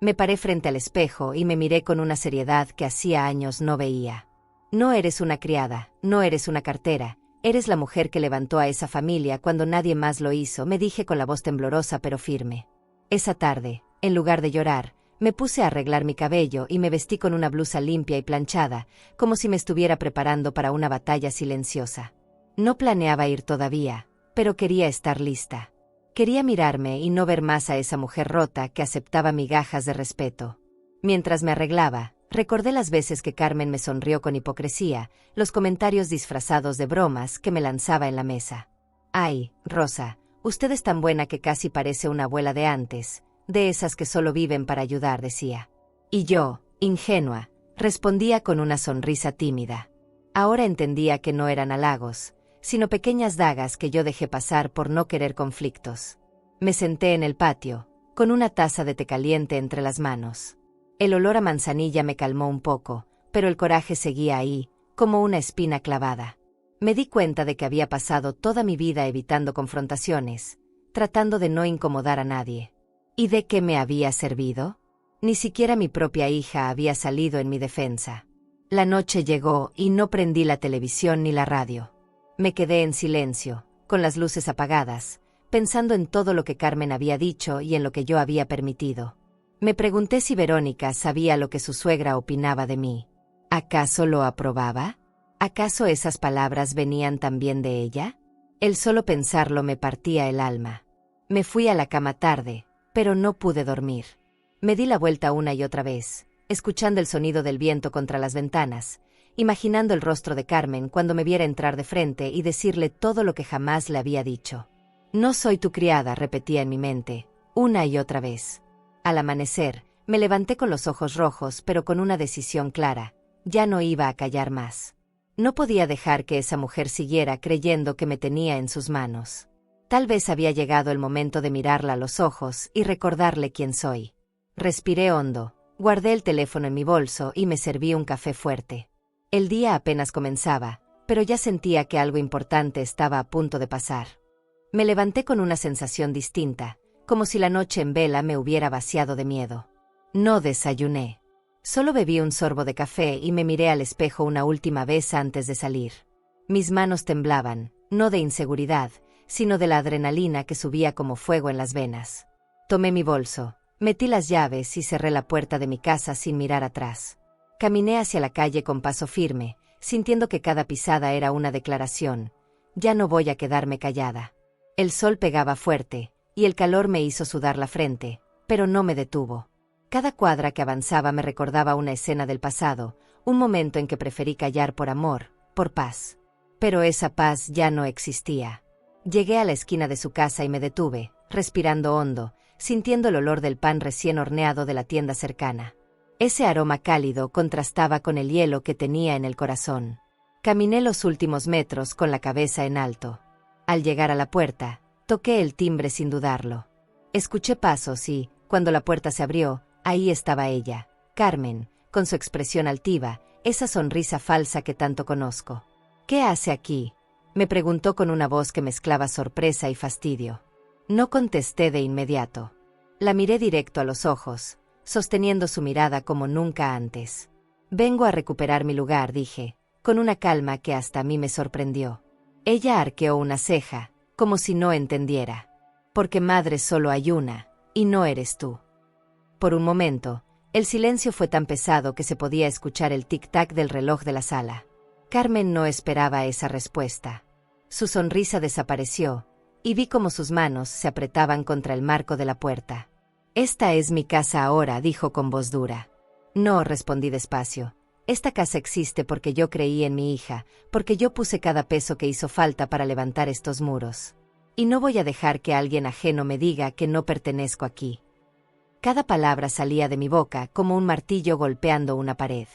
Me paré frente al espejo y me miré con una seriedad que hacía años no veía. No eres una criada, no eres una cartera, eres la mujer que levantó a esa familia cuando nadie más lo hizo, me dije con la voz temblorosa pero firme. Esa tarde, en lugar de llorar, me puse a arreglar mi cabello y me vestí con una blusa limpia y planchada, como si me estuviera preparando para una batalla silenciosa. No planeaba ir todavía, pero quería estar lista. Quería mirarme y no ver más a esa mujer rota que aceptaba migajas de respeto. Mientras me arreglaba, recordé las veces que Carmen me sonrió con hipocresía, los comentarios disfrazados de bromas que me lanzaba en la mesa. «Ay, Rosa, usted es tan buena que casi parece una abuela de antes, de esas que solo viven para ayudar», decía. Y yo, ingenua, respondía con una sonrisa tímida. Ahora entendía que no eran halagos, sino pequeñas dagas que yo dejé pasar por no querer conflictos. Me senté en el patio, con una taza de té caliente entre las manos. El olor a manzanilla me calmó un poco, pero el coraje seguía ahí, como una espina clavada. Me di cuenta de que había pasado toda mi vida evitando confrontaciones, tratando de no incomodar a nadie. ¿Y de qué me había servido? Ni siquiera mi propia hija había salido en mi defensa. La noche llegó y no prendí la televisión ni la radio. Me quedé en silencio, con las luces apagadas, pensando en todo lo que Carmen había dicho y en lo que yo había permitido. Me pregunté si Verónica sabía lo que su suegra opinaba de mí. ¿Acaso lo aprobaba? ¿Acaso esas palabras venían también de ella? El solo pensarlo me partía el alma. Me fui a la cama tarde, pero no pude dormir. Me di la vuelta una y otra vez, escuchando el sonido del viento contra las ventanas, imaginando el rostro de Carmen cuando me viera entrar de frente y decirle todo lo que jamás le había dicho. «No soy tu criada», repetía en mi mente, una y otra vez. Al amanecer, me levanté con los ojos rojos pero con una decisión clara. Ya no iba a callar más. No podía dejar que esa mujer siguiera creyendo que me tenía en sus manos. Tal vez había llegado el momento de mirarla a los ojos y recordarle quién soy. Respiré hondo, guardé el teléfono en mi bolso y me serví un café fuerte. El día apenas comenzaba, pero ya sentía que algo importante estaba a punto de pasar. Me levanté con una sensación distinta, como si la noche en vela me hubiera vaciado de miedo. No desayuné. Solo bebí un sorbo de café y me miré al espejo una última vez antes de salir. Mis manos temblaban, no de inseguridad, sino de la adrenalina que subía como fuego en las venas. Tomé mi bolso, metí las llaves y cerré la puerta de mi casa sin mirar atrás. Caminé hacia la calle con paso firme, sintiendo que cada pisada era una declaración. Ya no voy a quedarme callada. El sol pegaba fuerte, y el calor me hizo sudar la frente, pero no me detuvo. Cada cuadra que avanzaba me recordaba una escena del pasado, un momento en que preferí callar por amor, por paz. Pero esa paz ya no existía. Llegué a la esquina de su casa y me detuve, respirando hondo, sintiendo el olor del pan recién horneado de la tienda cercana. Ese aroma cálido contrastaba con el hielo que tenía en el corazón. Caminé los últimos metros con la cabeza en alto. Al llegar a la puerta, toqué el timbre sin dudarlo. Escuché pasos y, cuando la puerta se abrió, ahí estaba ella, Carmen, con su expresión altiva, esa sonrisa falsa que tanto conozco. «¿Qué hace aquí?», me preguntó con una voz que mezclaba sorpresa y fastidio. No contesté de inmediato. La miré directo a los ojos, sosteniendo su mirada como nunca antes. «Vengo a recuperar mi lugar», dije, con una calma que hasta a mí me sorprendió. Ella arqueó una ceja, como si no entendiera. «Porque madre solo hay una, y no eres tú». Por un momento, el silencio fue tan pesado que se podía escuchar el tic-tac del reloj de la sala. Carmen no esperaba esa respuesta. Su sonrisa desapareció, y vi cómo sus manos se apretaban contra el marco de la puerta. «Esta es mi casa ahora», dijo con voz dura. «No», respondí despacio. «Esta casa existe porque yo creí en mi hija, porque yo puse cada peso que hizo falta para levantar estos muros. Y no voy a dejar que alguien ajeno me diga que no pertenezco aquí». Cada palabra salía de mi boca como un martillo golpeando una pared.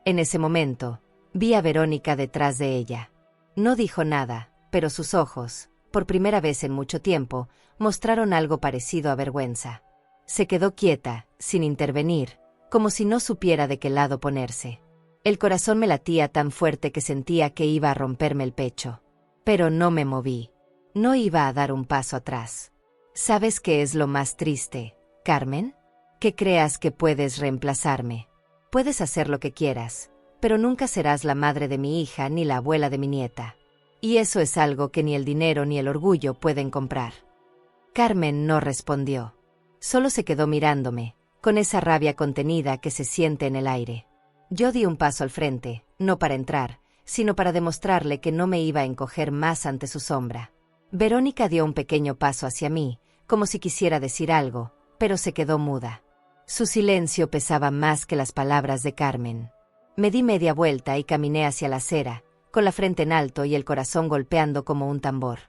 En ese momento, vi a Verónica detrás de ella. No dijo nada, pero sus ojos, por primera vez en mucho tiempo, mostraron algo parecido a vergüenza. Se quedó quieta, sin intervenir, como si no supiera de qué lado ponerse. El corazón me latía tan fuerte que sentía que iba a romperme el pecho. Pero no me moví. No iba a dar un paso atrás. ¿Sabes qué es lo más triste, Carmen? Que creas que puedes reemplazarme. Puedes hacer lo que quieras, pero nunca serás la madre de mi hija ni la abuela de mi nieta. Y eso es algo que ni el dinero ni el orgullo pueden comprar. Carmen no respondió. Solo se quedó mirándome, con esa rabia contenida que se siente en el aire. Yo di un paso al frente, no para entrar, sino para demostrarle que no me iba a encoger más ante su sombra. Verónica dio un pequeño paso hacia mí, como si quisiera decir algo, pero se quedó muda. Su silencio pesaba más que las palabras de Carmen. Me di media vuelta y caminé hacia la acera, con la frente en alto y el corazón golpeando como un tambor.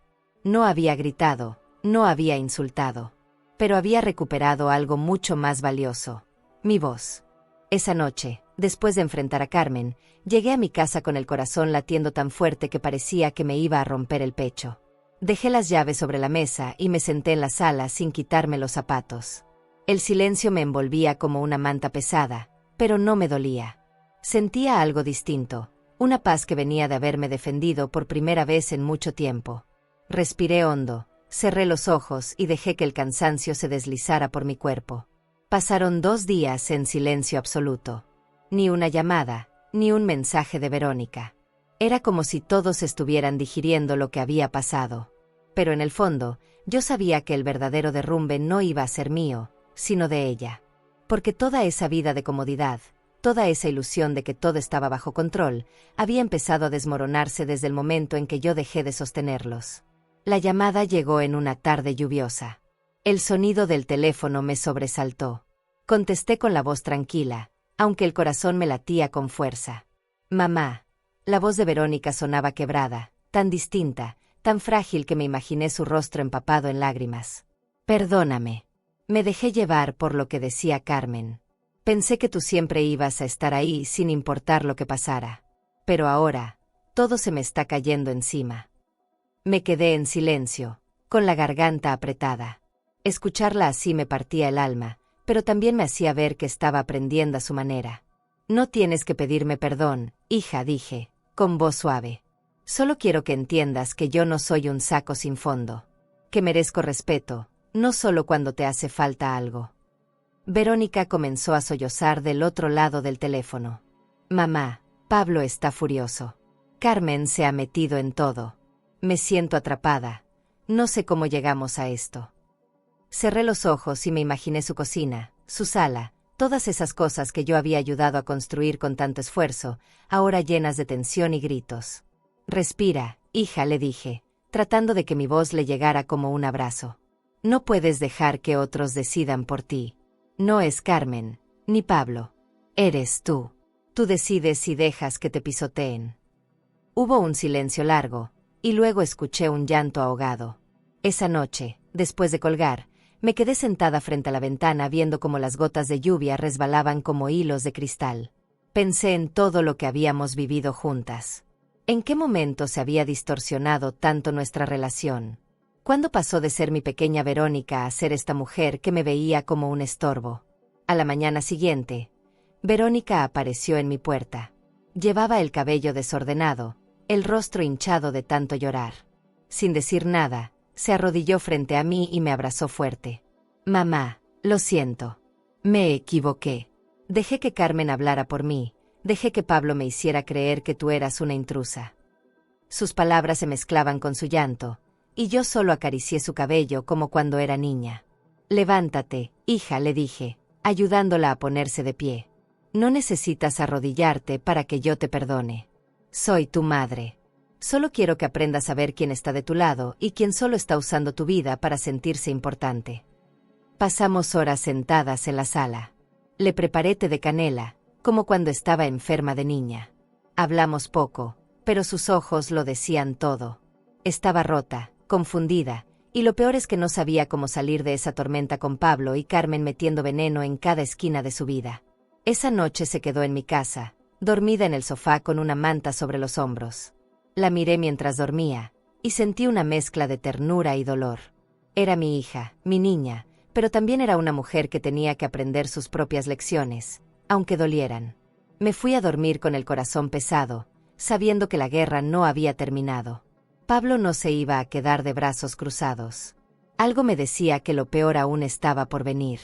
No había gritado, no había insultado, pero había recuperado algo mucho más valioso: mi voz. Esa noche, después de enfrentar a Carmen, llegué a mi casa con el corazón latiendo tan fuerte que parecía que me iba a romper el pecho. Dejé las llaves sobre la mesa y me senté en la sala sin quitarme los zapatos. El silencio me envolvía como una manta pesada, pero no me dolía. Sentía algo distinto, una paz que venía de haberme defendido por primera vez en mucho tiempo. Respiré hondo, cerré los ojos y dejé que el cansancio se deslizara por mi cuerpo. Pasaron 2 días en silencio absoluto. Ni una llamada, ni un mensaje de Verónica. Era como si todos estuvieran digiriendo lo que había pasado. Pero en el fondo, yo sabía que el verdadero derrumbe no iba a ser mío, sino de ella. Porque toda esa vida de comodidad, toda esa ilusión de que todo estaba bajo control, había empezado a desmoronarse desde el momento en que yo dejé de sostenerlos. La llamada llegó en una tarde lluviosa. El sonido del teléfono me sobresaltó. Contesté con la voz tranquila, aunque el corazón me latía con fuerza. «Mamá». La voz de Verónica sonaba quebrada, tan distinta, tan frágil que me imaginé su rostro empapado en lágrimas. «Perdóname». Me dejé llevar por lo que decía Carmen. Pensé que tú siempre ibas a estar ahí sin importar lo que pasara. Pero ahora, todo se me está cayendo encima. Me quedé en silencio, con la garganta apretada. Escucharla así me partía el alma, pero también me hacía ver que estaba aprendiendo a su manera. «No tienes que pedirme perdón, hija», dije, con voz suave. «Solo quiero que entiendas que yo no soy un saco sin fondo. Que merezco respeto, no solo cuando te hace falta algo». Verónica comenzó a sollozar del otro lado del teléfono. «Mamá, Pablo está furioso. Carmen se ha metido en todo. Me siento atrapada. No sé cómo llegamos a esto». Cerré los ojos y me imaginé su cocina, su sala, todas esas cosas que yo había ayudado a construir con tanto esfuerzo, ahora llenas de tensión y gritos. «Respira, hija», le dije, tratando de que mi voz le llegara como un abrazo. «No puedes dejar que otros decidan por ti. No es Carmen, ni Pablo. Eres tú. Tú decides si dejas que te pisoteen». Hubo un silencio largo, y luego escuché un llanto ahogado. Esa noche, después de colgar, me quedé sentada frente a la ventana viendo cómo las gotas de lluvia resbalaban como hilos de cristal. Pensé en todo lo que habíamos vivido juntas. ¿En qué momento se había distorsionado tanto nuestra relación? ¿Cuándo pasó de ser mi pequeña Verónica a ser esta mujer que me veía como un estorbo? A la mañana siguiente, Verónica apareció en mi puerta. Llevaba el cabello desordenado, el rostro hinchado de tanto llorar. Sin decir nada, se arrodilló frente a mí y me abrazó fuerte. «Mamá, lo siento. Me equivoqué. Dejé que Carmen hablara por mí, dejé que Pablo me hiciera creer que tú eras una intrusa». Sus palabras se mezclaban con su llanto, y yo solo acaricié su cabello como cuando era niña. «Levántate, hija», le dije, ayudándola a ponerse de pie. «No necesitas arrodillarte para que yo te perdone. Soy tu madre. Solo quiero que aprendas a ver quién está de tu lado y quién solo está usando tu vida para sentirse importante». Pasamos horas sentadas en la sala. Le preparé té de canela, como cuando estaba enferma de niña. Hablamos poco, pero sus ojos lo decían todo. Estaba rota, confundida, y lo peor es que no sabía cómo salir de esa tormenta con Pablo y Carmen metiendo veneno en cada esquina de su vida. Esa noche se quedó en mi casa, dormida en el sofá con una manta sobre los hombros. La miré mientras dormía, y sentí una mezcla de ternura y dolor. Era mi hija, mi niña, pero también era una mujer que tenía que aprender sus propias lecciones, aunque dolieran. Me fui a dormir con el corazón pesado, sabiendo que la guerra no había terminado. Pablo no se iba a quedar de brazos cruzados. Algo me decía que lo peor aún estaba por venir.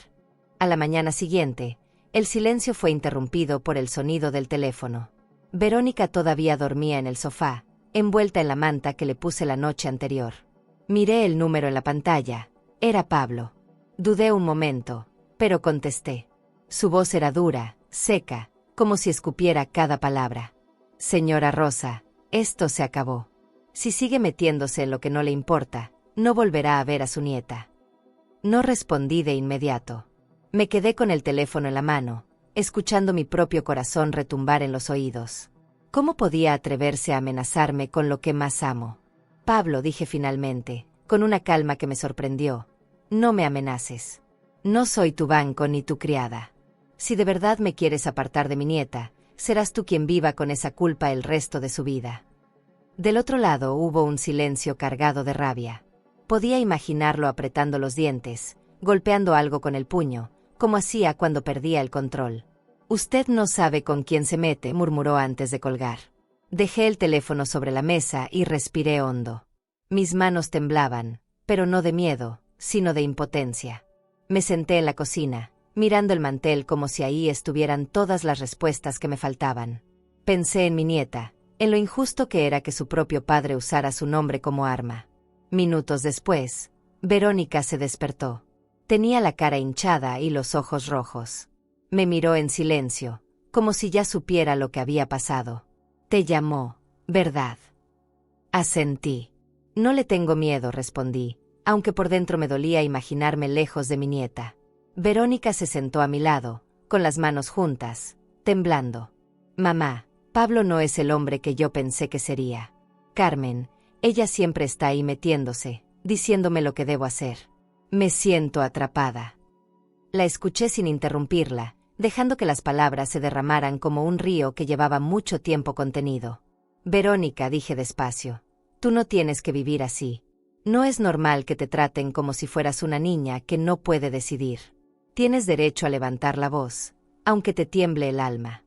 A la mañana siguiente, el silencio fue interrumpido por el sonido del teléfono. Verónica todavía dormía en el sofá, envuelta en la manta que le puse la noche anterior. Miré el número en la pantalla. Era Pablo. Dudé un momento, pero contesté. Su voz era dura, seca, como si escupiera cada palabra. Señora Rosa, esto se acabó. Si sigue metiéndose en lo que no le importa, no volverá a ver a su nieta. No respondí de inmediato. Me quedé con el teléfono en la mano, escuchando mi propio corazón retumbar en los oídos. ¿Cómo podía atreverse a amenazarme con lo que más amo? Pablo, dije finalmente, con una calma que me sorprendió. No me amenaces. No soy tu banco ni tu criada. Si de verdad me quieres apartar de mi nieta, serás tú quien viva con esa culpa el resto de su vida. Del otro lado hubo un silencio cargado de rabia. Podía imaginarlo apretando los dientes, golpeando algo con el puño, como hacía cuando perdía el control. Usted no sabe con quién se mete, murmuró antes de colgar. Dejé el teléfono sobre la mesa y respiré hondo. Mis manos temblaban, pero no de miedo, sino de impotencia. Me senté en la cocina, mirando el mantel como si ahí estuvieran todas las respuestas que me faltaban. Pensé en mi nieta, en lo injusto que era que su propio padre usara su nombre como arma. Minutos después, Verónica se despertó. Tenía la cara hinchada y los ojos rojos. Me miró en silencio, como si ya supiera lo que había pasado. Te llamó, ¿verdad? Asentí. No le tengo miedo, respondí, aunque por dentro me dolía imaginarme lejos de mi nieta. Verónica se sentó a mi lado, con las manos juntas, temblando. Mamá, Pablo no es el hombre que yo pensé que sería. Carmen, ella siempre está ahí metiéndose, diciéndome lo que debo hacer. Me siento atrapada. La escuché sin interrumpirla, dejando que las palabras se derramaran como un río que llevaba mucho tiempo contenido. Verónica, dije despacio, tú no tienes que vivir así. No es normal que te traten como si fueras una niña que no puede decidir. Tienes derecho a levantar la voz, aunque te tiemble el alma.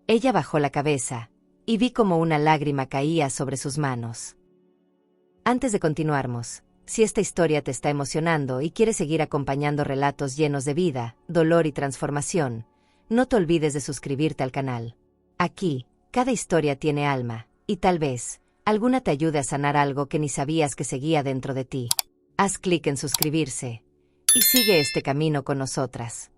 Ella bajó la cabeza, y vi como una lágrima caía sobre sus manos. Antes de continuarmos, si esta historia te está emocionando y quieres seguir acompañando relatos llenos de vida, dolor y transformación, no te olvides de suscribirte al canal. Aquí, cada historia tiene alma, y tal vez, alguna te ayude a sanar algo que ni sabías que seguía dentro de ti. Haz clic en suscribirse, y sigue este camino con nosotras.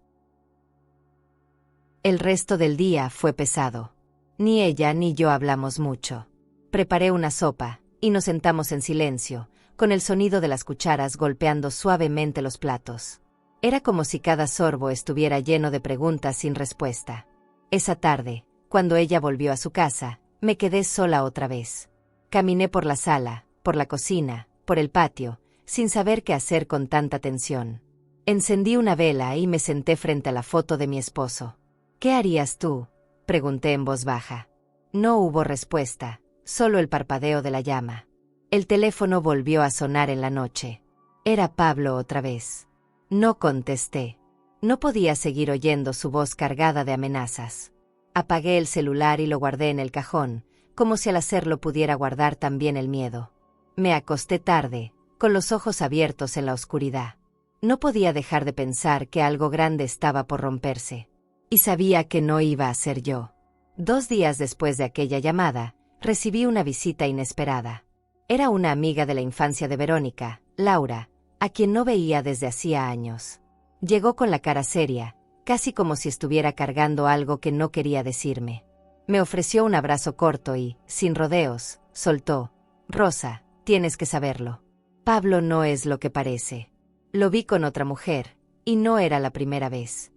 El resto del día fue pesado. Ni ella ni yo hablamos mucho. Preparé una sopa, y nos sentamos en silencio, con el sonido de las cucharas golpeando suavemente los platos. Era como si cada sorbo estuviera lleno de preguntas sin respuesta. Esa tarde, cuando ella volvió a su casa, me quedé sola otra vez. Caminé por la sala, por la cocina, por el patio, sin saber qué hacer con tanta tensión. Encendí una vela y me senté frente a la foto de mi esposo. ¿Qué harías tú?, pregunté en voz baja. No hubo respuesta, solo el parpadeo de la llama. El teléfono volvió a sonar en la noche. Era Pablo otra vez. No contesté. No podía seguir oyendo su voz cargada de amenazas. Apagué el celular y lo guardé en el cajón, como si al hacerlo pudiera guardar también el miedo. Me acosté tarde, con los ojos abiertos en la oscuridad. No podía dejar de pensar que algo grande estaba por romperse. Y sabía que no iba a ser yo. 2 días después de aquella llamada, recibí una visita inesperada. Era una amiga de la infancia de Verónica, Laura, a quien no veía desde hacía años. Llegó con la cara seria, casi como si estuviera cargando algo que no quería decirme. Me ofreció un abrazo corto y, sin rodeos, soltó: Rosa, tienes que saberlo. Pablo no es lo que parece. Lo vi con otra mujer, y no era la primera vez.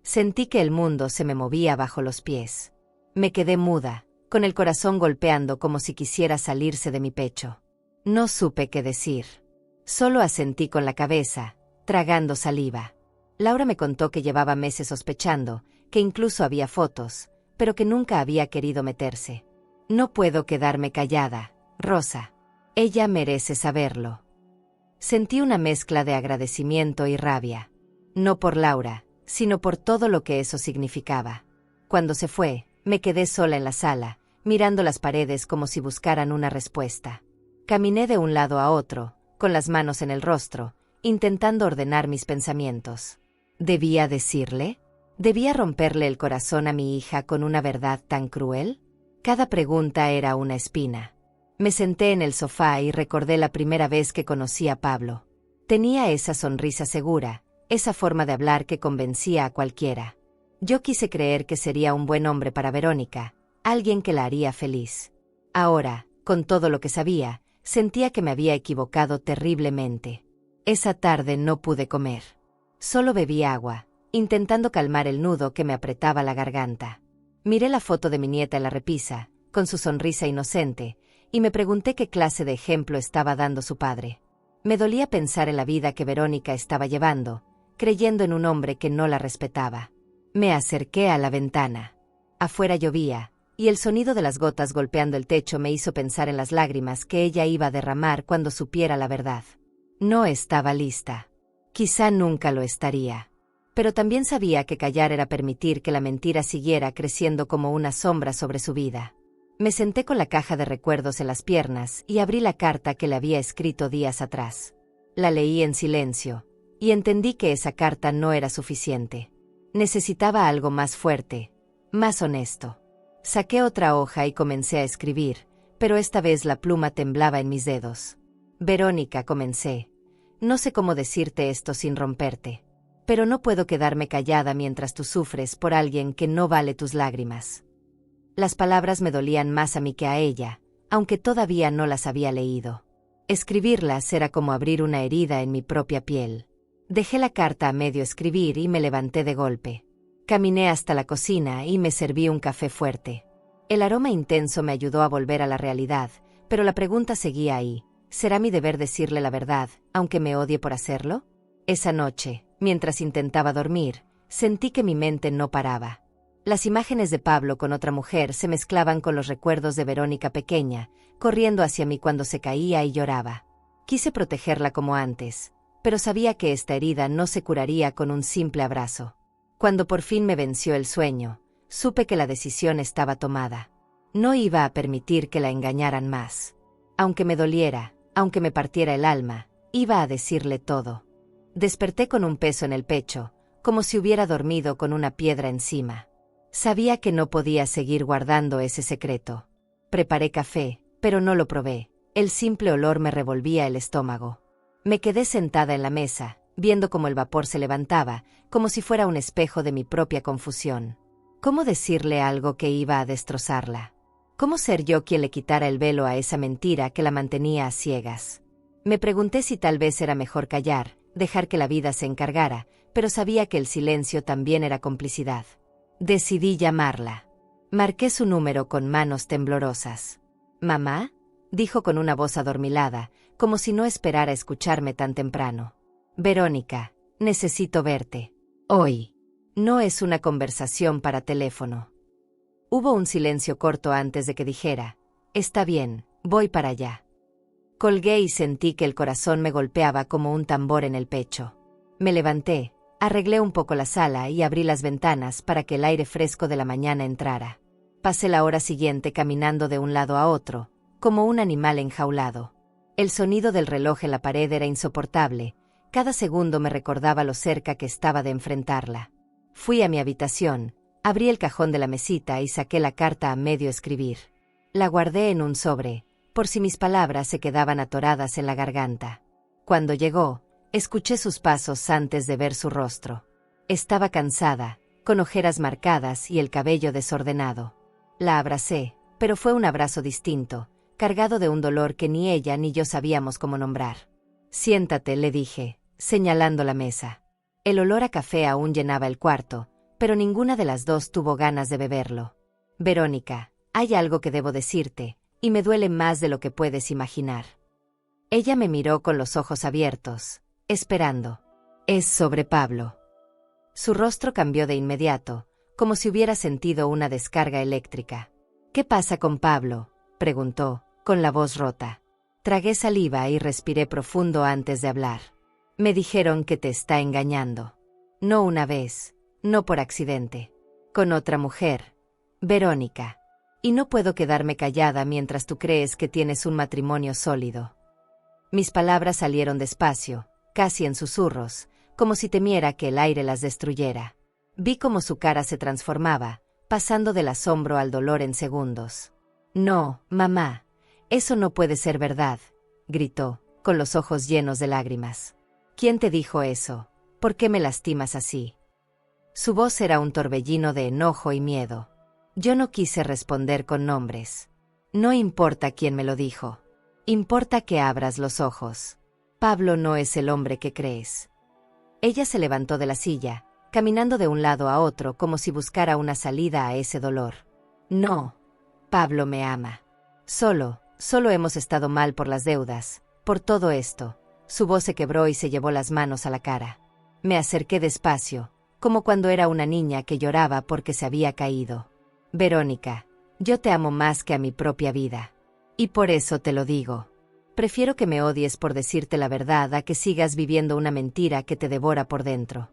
Sentí que el mundo se me movía bajo los pies. Me quedé muda, con el corazón golpeando como si quisiera salirse de mi pecho. No supe qué decir. Solo asentí con la cabeza, tragando saliva. Laura me contó que llevaba meses sospechando, que incluso había fotos, pero que nunca había querido meterse. No puedo quedarme callada, Rosa. Ella merece saberlo. Sentí una mezcla de agradecimiento y rabia. No por Laura, sino por todo lo que eso significaba. Cuando se fue, me quedé sola en la sala, mirando las paredes como si buscaran una respuesta. Caminé de un lado a otro, con las manos en el rostro, intentando ordenar mis pensamientos. ¿Debía decirle? ¿Debía romperle el corazón a mi hija con una verdad tan cruel? Cada pregunta era una espina. Me senté en el sofá y recordé la primera vez que conocí a Pablo. Tenía esa sonrisa segura, esa forma de hablar que convencía a cualquiera. Yo quise creer que sería un buen hombre para Verónica, alguien que la haría feliz. Ahora, con todo lo que sabía, sentía que me había equivocado terriblemente. Esa tarde no pude comer. Solo bebí agua, intentando calmar el nudo que me apretaba la garganta. Miré la foto de mi nieta en la repisa, con su sonrisa inocente, y me pregunté qué clase de ejemplo estaba dando su padre. Me dolía pensar en la vida que Verónica estaba llevando, creyendo en un hombre que no la respetaba. Me acerqué a la ventana. Afuera llovía, y el sonido de las gotas golpeando el techo me hizo pensar en las lágrimas que ella iba a derramar cuando supiera la verdad. No estaba lista. Quizá nunca lo estaría. Pero también sabía que callar era permitir que la mentira siguiera creciendo como una sombra sobre su vida. Me senté con la caja de recuerdos en las piernas y abrí la carta que le había escrito días atrás. La leí en silencio, y entendí que esa carta no era suficiente. Necesitaba algo más fuerte, más honesto. Saqué otra hoja y comencé a escribir, pero esta vez la pluma temblaba en mis dedos. Verónica, comencé. No sé cómo decirte esto sin romperte. Pero no puedo quedarme callada mientras tú sufres por alguien que no vale tus lágrimas. Las palabras me dolían más a mí que a ella, aunque todavía no las había leído. Escribirlas era como abrir una herida en mi propia piel. Dejé la carta a medio escribir y me levanté de golpe. Caminé hasta la cocina y me serví un café fuerte. El aroma intenso me ayudó a volver a la realidad, pero la pregunta seguía ahí. ¿Será mi deber decirle la verdad, aunque me odie por hacerlo? Esa noche, mientras intentaba dormir, sentí que mi mente no paraba. Las imágenes de Pablo con otra mujer se mezclaban con los recuerdos de Verónica pequeña, corriendo hacia mí cuando se caía y lloraba. Quise protegerla como antes, pero sabía que esta herida no se curaría con un simple abrazo. Cuando por fin me venció el sueño, supe que la decisión estaba tomada. No iba a permitir que la engañaran más. Aunque me doliera, aunque me partiera el alma, iba a decirle todo. Desperté con un peso en el pecho, como si hubiera dormido con una piedra encima. Sabía que no podía seguir guardando ese secreto. Preparé café, pero no lo probé. El simple olor me revolvía el estómago. Me quedé sentada en la mesa, viendo cómo el vapor se levantaba, como si fuera un espejo de mi propia confusión. ¿Cómo decirle algo que iba a destrozarla? ¿Cómo ser yo quien le quitara el velo a esa mentira que la mantenía a ciegas? Me pregunté si tal vez era mejor callar, dejar que la vida se encargara, pero sabía que el silencio también era complicidad. Decidí llamarla. Marqué su número con manos temblorosas. «¿Mamá?», dijo con una voz adormilada, como si no esperara escucharme tan temprano. «Verónica, necesito verte. Hoy. No es una conversación para teléfono». Hubo un silencio corto antes de que dijera: «Está bien, voy para allá». Colgué y sentí que el corazón me golpeaba como un tambor en el pecho. Me levanté, arreglé un poco la sala y abrí las ventanas para que el aire fresco de la mañana entrara. Pasé la hora siguiente caminando de un lado a otro, como un animal enjaulado. El sonido del reloj en la pared era insoportable, cada segundo me recordaba lo cerca que estaba de enfrentarla. Fui a mi habitación, abrí el cajón de la mesita y saqué la carta a medio escribir. La guardé en un sobre, por si mis palabras se quedaban atoradas en la garganta. Cuando llegó, escuché sus pasos antes de ver su rostro. Estaba cansada, con ojeras marcadas y el cabello desordenado. La abracé, pero fue un abrazo distinto, cargado de un dolor que ni ella ni yo sabíamos cómo nombrar. «Siéntate», le dije, señalando la mesa. El olor a café aún llenaba el cuarto, pero ninguna de las dos tuvo ganas de beberlo. «Verónica, hay algo que debo decirte, y me duele más de lo que puedes imaginar». Ella me miró con los ojos abiertos, esperando. «Es sobre Pablo». Su rostro cambió de inmediato, como si hubiera sentido una descarga eléctrica. «¿Qué pasa con Pablo?», preguntó, con la voz rota. Tragué saliva y respiré profundo antes de hablar. Me dijeron que te está engañando. No una vez, no por accidente. Con otra mujer, Verónica. Y no puedo quedarme callada mientras tú crees que tienes un matrimonio sólido. Mis palabras salieron despacio, casi en susurros, como si temiera que el aire las destruyera. Vi cómo su cara se transformaba, pasando del asombro al dolor en segundos. No, mamá, eso no puede ser verdad, gritó, con los ojos llenos de lágrimas. ¿Quién te dijo eso? ¿Por qué me lastimas así? Su voz era un torbellino de enojo y miedo. Yo no quise responder con nombres. No importa quién me lo dijo. Importa que abras los ojos. Pablo no es el hombre que crees. Ella se levantó de la silla, caminando de un lado a otro como si buscara una salida a ese dolor. No, Pablo me ama. Solo hemos estado mal por las deudas, por todo esto. Su voz se quebró y se llevó las manos a la cara. Me acerqué despacio, como cuando era una niña que lloraba porque se había caído. Verónica, yo te amo más que a mi propia vida. Y por eso te lo digo. Prefiero que me odies por decirte la verdad a que sigas viviendo una mentira que te devora por dentro.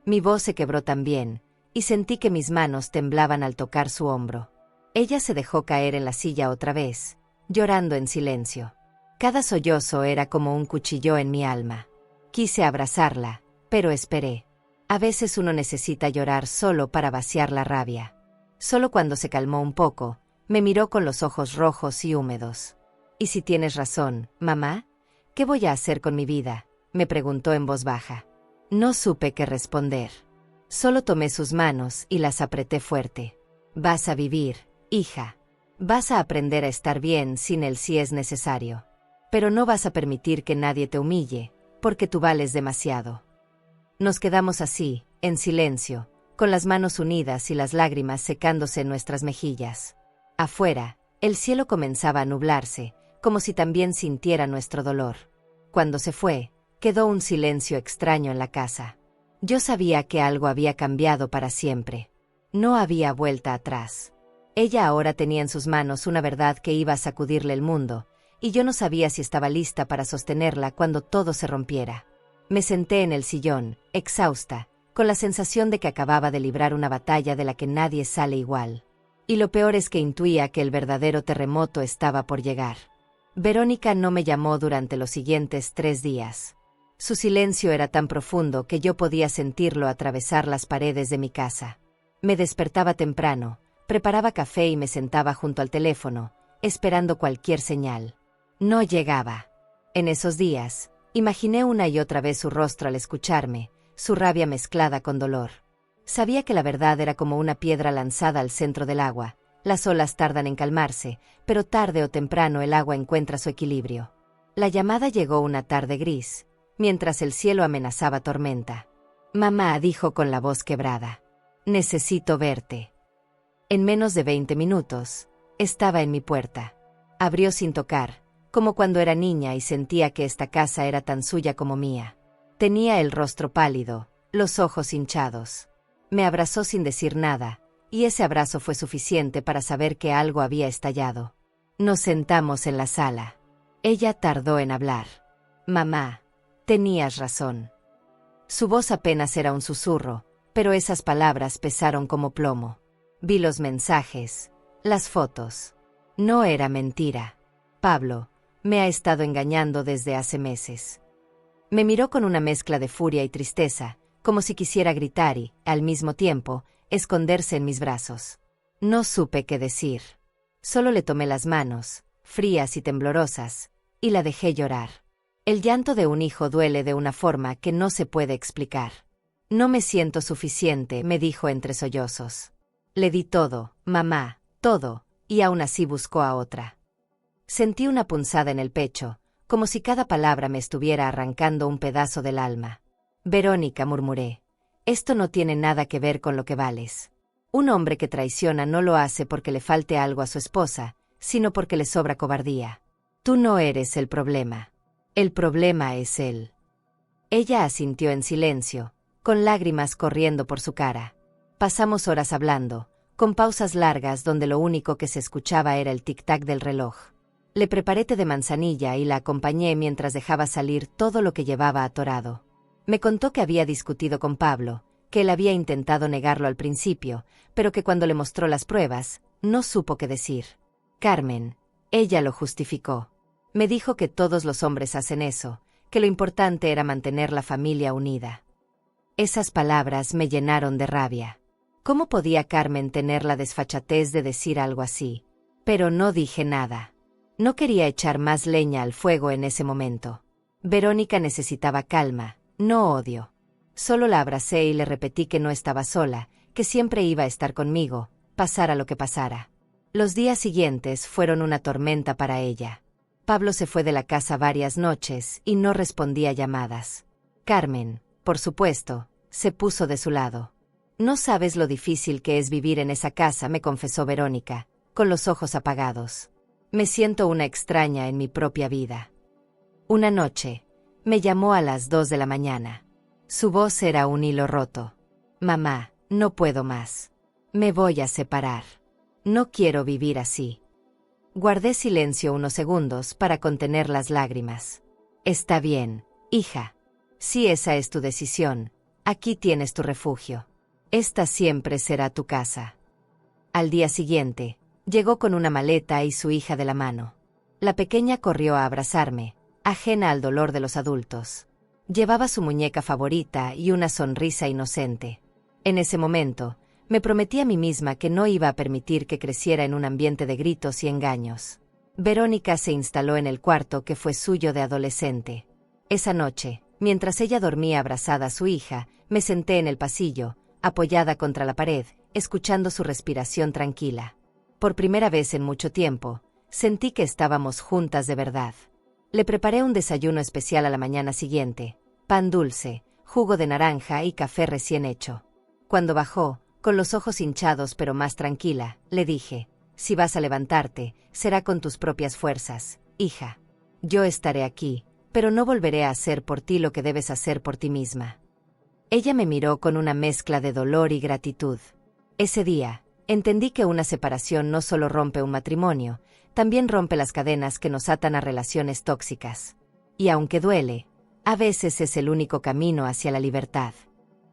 Mi voz se quebró también, y sentí que mis manos temblaban al tocar su hombro. Ella se dejó caer en la silla otra vez, llorando en silencio. Cada sollozo era como un cuchillo en mi alma. Quise abrazarla, pero esperé. A veces uno necesita llorar solo para vaciar la rabia. Solo cuando se calmó un poco, me miró con los ojos rojos y húmedos. «¿Y si tienes razón, mamá? ¿Qué voy a hacer con mi vida?», me preguntó en voz baja. No supe qué responder. Solo tomé sus manos y las apreté fuerte. «Vas a vivir, hija. Vas a aprender a estar bien sin él si es necesario. Pero no vas a permitir que nadie te humille, porque tú vales demasiado». Nos quedamos así, en silencio, con las manos unidas y las lágrimas secándose en nuestras mejillas. Afuera, el cielo comenzaba a nublarse, como si también sintiera nuestro dolor. Cuando se fue, quedó un silencio extraño en la casa. Yo sabía que algo había cambiado para siempre. No había vuelta atrás. Ella ahora tenía en sus manos una verdad que iba a sacudirle el mundo, y yo no sabía si estaba lista para sostenerla cuando todo se rompiera. Me senté en el sillón, exhausta, con la sensación de que acababa de librar una batalla de la que nadie sale igual. Y lo peor es que intuía que el verdadero terremoto estaba por llegar. Verónica no me llamó durante los siguientes 3 días. Su silencio era tan profundo que yo podía sentirlo atravesar las paredes de mi casa. Me despertaba temprano, preparaba café y me sentaba junto al teléfono, esperando cualquier señal. No llegaba. En esos días, imaginé una y otra vez su rostro al escucharme, su rabia mezclada con dolor. Sabía que la verdad era como una piedra lanzada al centro del agua. Las olas tardan en calmarse, pero tarde o temprano el agua encuentra su equilibrio. La llamada llegó una tarde gris, mientras el cielo amenazaba tormenta. «Mamá», dijo con la voz quebrada. «Necesito verte». En menos de 20 minutos, estaba en mi puerta. Abrió sin tocar, como cuando era niña y sentía que esta casa era tan suya como mía. Tenía el rostro pálido, los ojos hinchados. Me abrazó sin decir nada, y ese abrazo fue suficiente para saber que algo había estallado. Nos sentamos en la sala. Ella tardó en hablar. «Mamá, tenías razón». Su voz apenas era un susurro, pero esas palabras pesaron como plomo. Vi los mensajes, las fotos. No era mentira. Pablo me ha estado engañando desde hace meses. Me miró con una mezcla de furia y tristeza, como si quisiera gritar y, al mismo tiempo, esconderse en mis brazos. No supe qué decir. Solo le tomé las manos, frías y temblorosas, y la dejé llorar. El llanto de un hijo duele de una forma que no se puede explicar. «No me siento suficiente», me dijo entre sollozos. Le di todo, mamá, todo, y aún así buscó a otra. Sentí una punzada en el pecho, como si cada palabra me estuviera arrancando un pedazo del alma. «Verónica», murmuré, «esto no tiene nada que ver con lo que vales. Un hombre que traiciona no lo hace porque le falte algo a su esposa, sino porque le sobra cobardía. Tú no eres el problema. El problema es él». Ella asintió en silencio, con lágrimas corriendo por su cara. Pasamos horas hablando, con pausas largas donde lo único que se escuchaba era el tic-tac del reloj. Le preparé té de manzanilla y la acompañé mientras dejaba salir todo lo que llevaba atorado. Me contó que había discutido con Pablo, que él había intentado negarlo al principio, pero que cuando le mostró las pruebas, no supo qué decir. Carmen, ella lo justificó. Me dijo que todos los hombres hacen eso, que lo importante era mantener la familia unida. Esas palabras me llenaron de rabia. ¿Cómo podía Carmen tener la desfachatez de decir algo así? Pero no dije nada. No quería echar más leña al fuego en ese momento. Verónica necesitaba calma, no odio. Solo la abracé y le repetí que no estaba sola, que siempre iba a estar conmigo, pasara lo que pasara. Los días siguientes fueron una tormenta para ella. Pablo se fue de la casa varias noches y no respondía llamadas. Carmen, por supuesto, se puso de su lado. No sabes lo difícil que es vivir en esa casa, me confesó Verónica, con los ojos apagados. Me siento una extraña en mi propia vida. Una noche, me llamó a las 2 de la mañana. Su voz era un hilo roto. Mamá, no puedo más. Me voy a separar. No quiero vivir así. Guardé silencio unos segundos para contener las lágrimas. Está bien, hija. Si esa es tu decisión, aquí tienes tu refugio. Esta siempre será tu casa. Al día siguiente, llegó con una maleta y su hija de la mano. La pequeña corrió a abrazarme, ajena al dolor de los adultos. Llevaba su muñeca favorita y una sonrisa inocente. En ese momento, me prometí a mí misma que no iba a permitir que creciera en un ambiente de gritos y engaños. Verónica se instaló en el cuarto que fue suyo de adolescente. Esa noche, mientras ella dormía abrazada a su hija, me senté en el pasillo, apoyada contra la pared, escuchando su respiración tranquila. Por primera vez en mucho tiempo, sentí que estábamos juntas de verdad. Le preparé un desayuno especial a la mañana siguiente: pan dulce, jugo de naranja y café recién hecho. Cuando bajó, con los ojos hinchados pero más tranquila, le dije: si vas a levantarte, será con tus propias fuerzas, hija. Yo estaré aquí, pero no volveré a hacer por ti lo que debes hacer por ti misma. Ella me miró con una mezcla de dolor y gratitud. Ese día, entendí que una separación no solo rompe un matrimonio, también rompe las cadenas que nos atan a relaciones tóxicas. Y aunque duele, a veces es el único camino hacia la libertad.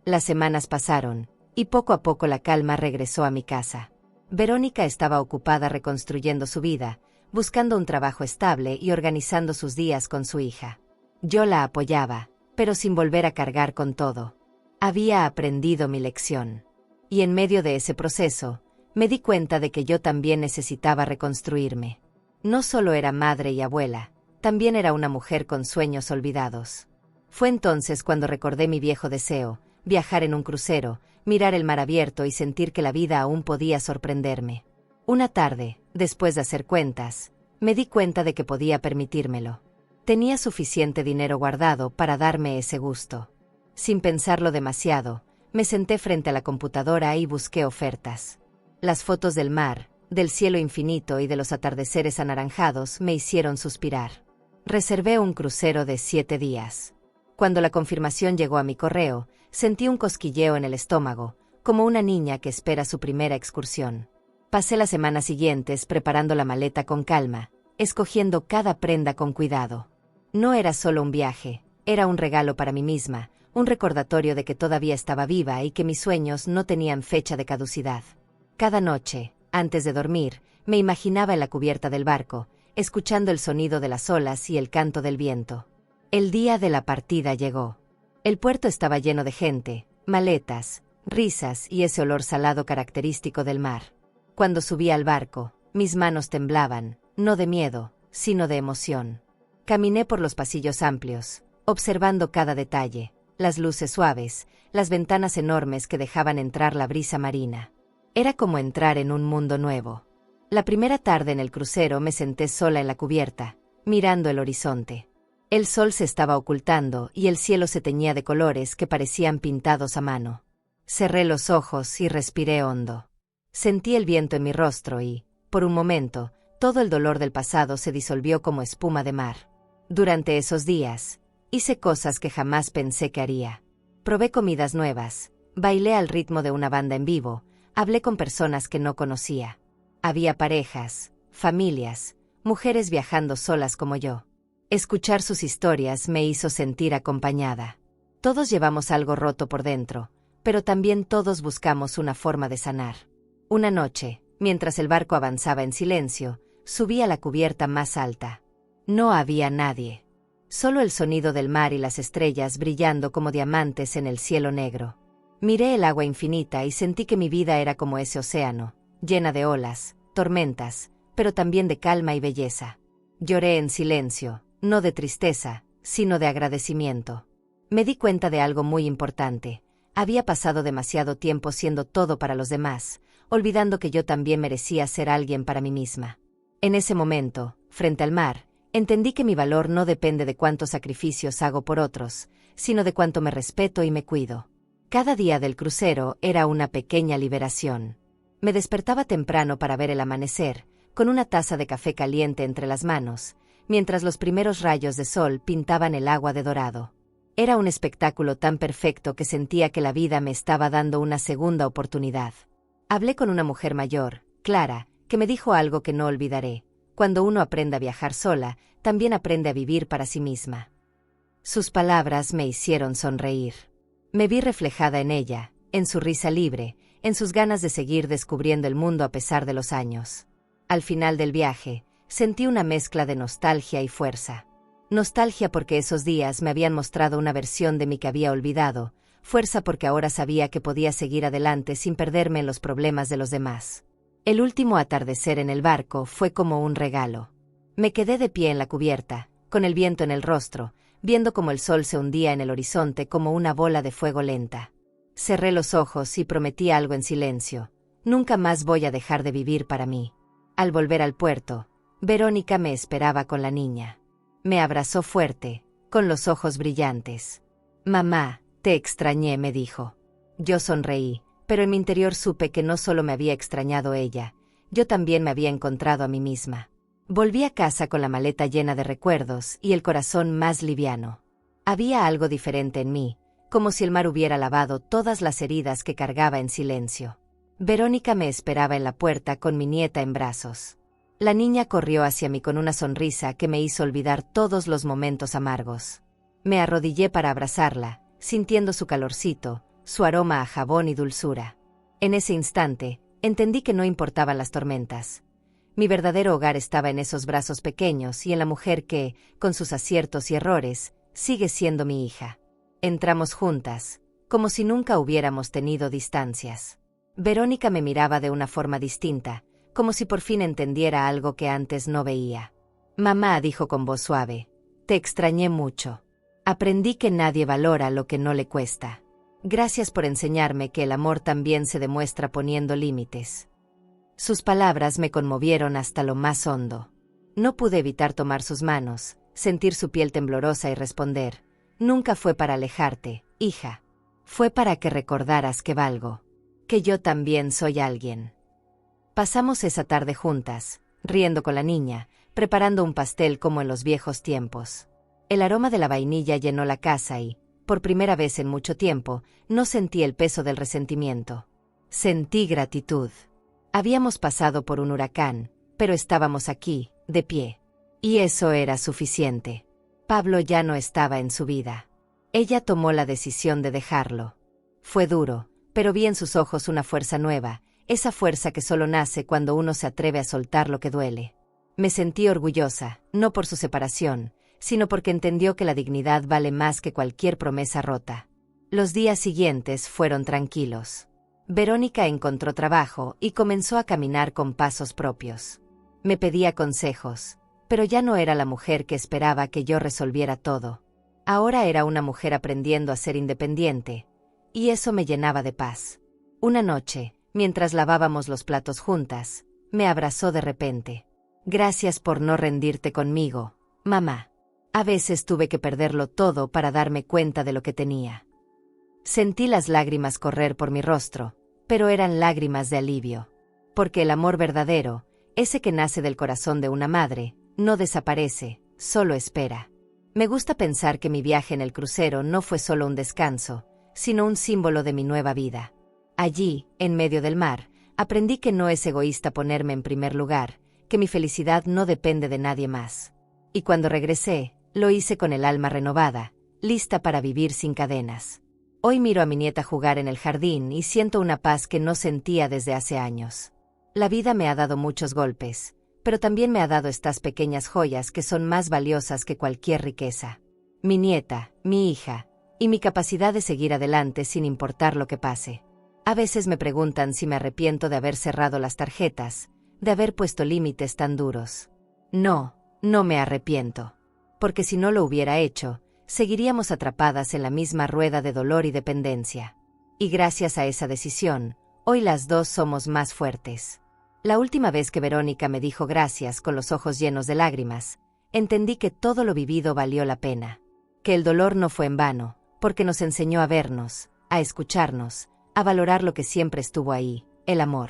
Las semanas pasaron, y poco a poco la calma regresó a mi casa. Verónica estaba ocupada reconstruyendo su vida, buscando un trabajo estable y organizando sus días con su hija. Yo la apoyaba, pero sin volver a cargar con todo. Había aprendido mi lección. Y en medio de ese proceso, me di cuenta de que yo también necesitaba reconstruirme. No solo era madre y abuela, también era una mujer con sueños olvidados. Fue entonces cuando recordé mi viejo deseo: viajar en un crucero, mirar el mar abierto y sentir que la vida aún podía sorprenderme. Una tarde, después de hacer cuentas, me di cuenta de que podía permitírmelo. Tenía suficiente dinero guardado para darme ese gusto. Sin pensarlo demasiado, me senté frente a la computadora y busqué ofertas. Las fotos del mar, del cielo infinito y de los atardeceres anaranjados me hicieron suspirar. Reservé un crucero de 7 días. Cuando la confirmación llegó a mi correo, sentí un cosquilleo en el estómago, como una niña que espera su primera excursión. Pasé las semanas siguientes preparando la maleta con calma, escogiendo cada prenda con cuidado. No era solo un viaje, era un regalo para mí misma, un recordatorio de que todavía estaba viva y que mis sueños no tenían fecha de caducidad. Cada noche, antes de dormir, me imaginaba en la cubierta del barco, escuchando el sonido de las olas y el canto del viento. El día de la partida llegó. El puerto estaba lleno de gente, maletas, risas y ese olor salado característico del mar. Cuando subí al barco, mis manos temblaban, no de miedo, sino de emoción. Caminé por los pasillos amplios, observando cada detalle: las luces suaves, las ventanas enormes que dejaban entrar la brisa marina. Era como entrar en un mundo nuevo. La primera tarde en el crucero me senté sola en la cubierta, mirando el horizonte. El sol se estaba ocultando y el cielo se teñía de colores que parecían pintados a mano. Cerré los ojos y respiré hondo. Sentí el viento en mi rostro y, por un momento, todo el dolor del pasado se disolvió como espuma de mar. Durante esos días, hice cosas que jamás pensé que haría. Probé comidas nuevas, bailé al ritmo de una banda en vivo, hablé con personas que no conocía. Había parejas, familias, mujeres viajando solas como yo. Escuchar sus historias me hizo sentir acompañada. Todos llevamos algo roto por dentro, pero también todos buscamos una forma de sanar. Una noche, mientras el barco avanzaba en silencio, subí a la cubierta más alta. No había nadie. Solo el sonido del mar y las estrellas brillando como diamantes en el cielo negro. Miré el agua infinita y sentí que mi vida era como ese océano, llena de olas, tormentas, pero también de calma y belleza. Lloré en silencio, no de tristeza, sino de agradecimiento. Me di cuenta de algo muy importante. Había pasado demasiado tiempo siendo todo para los demás, olvidando que yo también merecía ser alguien para mí misma. En ese momento, frente al mar, entendí que mi valor no depende de cuántos sacrificios hago por otros, sino de cuánto me respeto y me cuido. Cada día del crucero era una pequeña liberación. Me despertaba temprano para ver el amanecer, con una taza de café caliente entre las manos, mientras los primeros rayos de sol pintaban el agua de dorado. Era un espectáculo tan perfecto que sentía que la vida me estaba dando una segunda oportunidad. Hablé con una mujer mayor, Clara, que me dijo algo que no olvidaré. Cuando uno aprende a viajar sola, también aprende a vivir para sí misma. Sus palabras me hicieron sonreír. Me vi reflejada en ella, en su risa libre, en sus ganas de seguir descubriendo el mundo a pesar de los años. Al final del viaje, sentí una mezcla de nostalgia y fuerza. Nostalgia porque esos días me habían mostrado una versión de mí que había olvidado, fuerza porque ahora sabía que podía seguir adelante sin perderme en los problemas de los demás. El último atardecer en el barco fue como un regalo. Me quedé de pie en la cubierta, con el viento en el rostro, viendo cómo el sol se hundía en el horizonte como una bola de fuego lenta. Cerré los ojos y prometí algo en silencio. Nunca más voy a dejar de vivir para mí. Al volver al puerto, Verónica me esperaba con la niña. Me abrazó fuerte, con los ojos brillantes. «Mamá, te extrañé», me dijo. Yo sonreí, pero en mi interior supe que no solo me había extrañado ella, yo también me había encontrado a mí misma. Volví a casa con la maleta llena de recuerdos y el corazón más liviano. Había algo diferente en mí, como si el mar hubiera lavado todas las heridas que cargaba en silencio. Verónica me esperaba en la puerta con mi nieta en brazos. La niña corrió hacia mí con una sonrisa que me hizo olvidar todos los momentos amargos. Me arrodillé para abrazarla, sintiendo su calorcito, su aroma a jabón y dulzura. En ese instante, entendí que no importaban las tormentas. Mi verdadero hogar estaba en esos brazos pequeños y en la mujer que, con sus aciertos y errores, sigue siendo mi hija. Entramos juntas, como si nunca hubiéramos tenido distancias. Verónica me miraba de una forma distinta, como si por fin entendiera algo que antes no veía. «Mamá», dijo con voz suave, «te extrañé mucho. Aprendí que nadie valora lo que no le cuesta. Gracias por enseñarme que el amor también se demuestra poniendo límites». Sus palabras me conmovieron hasta lo más hondo. No pude evitar tomar sus manos, sentir su piel temblorosa y responder, «Nunca fue para alejarte, hija. Fue para que recordaras que valgo, que yo también soy alguien». Pasamos esa tarde juntas, riendo con la niña, preparando un pastel como en los viejos tiempos. El aroma de la vainilla llenó la casa y, por primera vez en mucho tiempo, no sentí el peso del resentimiento. Sentí gratitud. Habíamos pasado por un huracán, pero estábamos aquí, de pie. Y eso era suficiente. Pablo ya no estaba en su vida. Ella tomó la decisión de dejarlo. Fue duro, pero vi en sus ojos una fuerza nueva, esa fuerza que solo nace cuando uno se atreve a soltar lo que duele. Me sentí orgullosa, no por su separación, sino porque entendió que la dignidad vale más que cualquier promesa rota. Los días siguientes fueron tranquilos. Verónica encontró trabajo y comenzó a caminar con pasos propios. Me pedía consejos, pero ya no era la mujer que esperaba que yo resolviera todo. Ahora era una mujer aprendiendo a ser independiente, y eso me llenaba de paz. Una noche, mientras lavábamos los platos juntas, me abrazó de repente. «Gracias por no rendirte conmigo, mamá. A veces tuve que perderlo todo para darme cuenta de lo que tenía». Sentí las lágrimas correr por mi rostro, pero eran lágrimas de alivio. Porque el amor verdadero, ese que nace del corazón de una madre, no desaparece, solo espera. Me gusta pensar que mi viaje en el crucero no fue solo un descanso, sino un símbolo de mi nueva vida. Allí, en medio del mar, aprendí que no es egoísta ponerme en primer lugar, que mi felicidad no depende de nadie más. Y cuando regresé, lo hice con el alma renovada, lista para vivir sin cadenas. Hoy miro a mi nieta jugar en el jardín y siento una paz que no sentía desde hace años. La vida me ha dado muchos golpes, pero también me ha dado estas pequeñas joyas que son más valiosas que cualquier riqueza. Mi nieta, mi hija, y mi capacidad de seguir adelante sin importar lo que pase. A veces me preguntan si me arrepiento de haber cerrado las tarjetas, de haber puesto límites tan duros. No, no me arrepiento. Porque si no lo hubiera hecho, seguiríamos atrapadas en la misma rueda de dolor y dependencia. Y gracias a esa decisión, hoy las dos somos más fuertes. La última vez que Verónica me dijo gracias con los ojos llenos de lágrimas, entendí que todo lo vivido valió la pena. Que el dolor no fue en vano, porque nos enseñó a vernos, a escucharnos, a valorar lo que siempre estuvo ahí, el amor.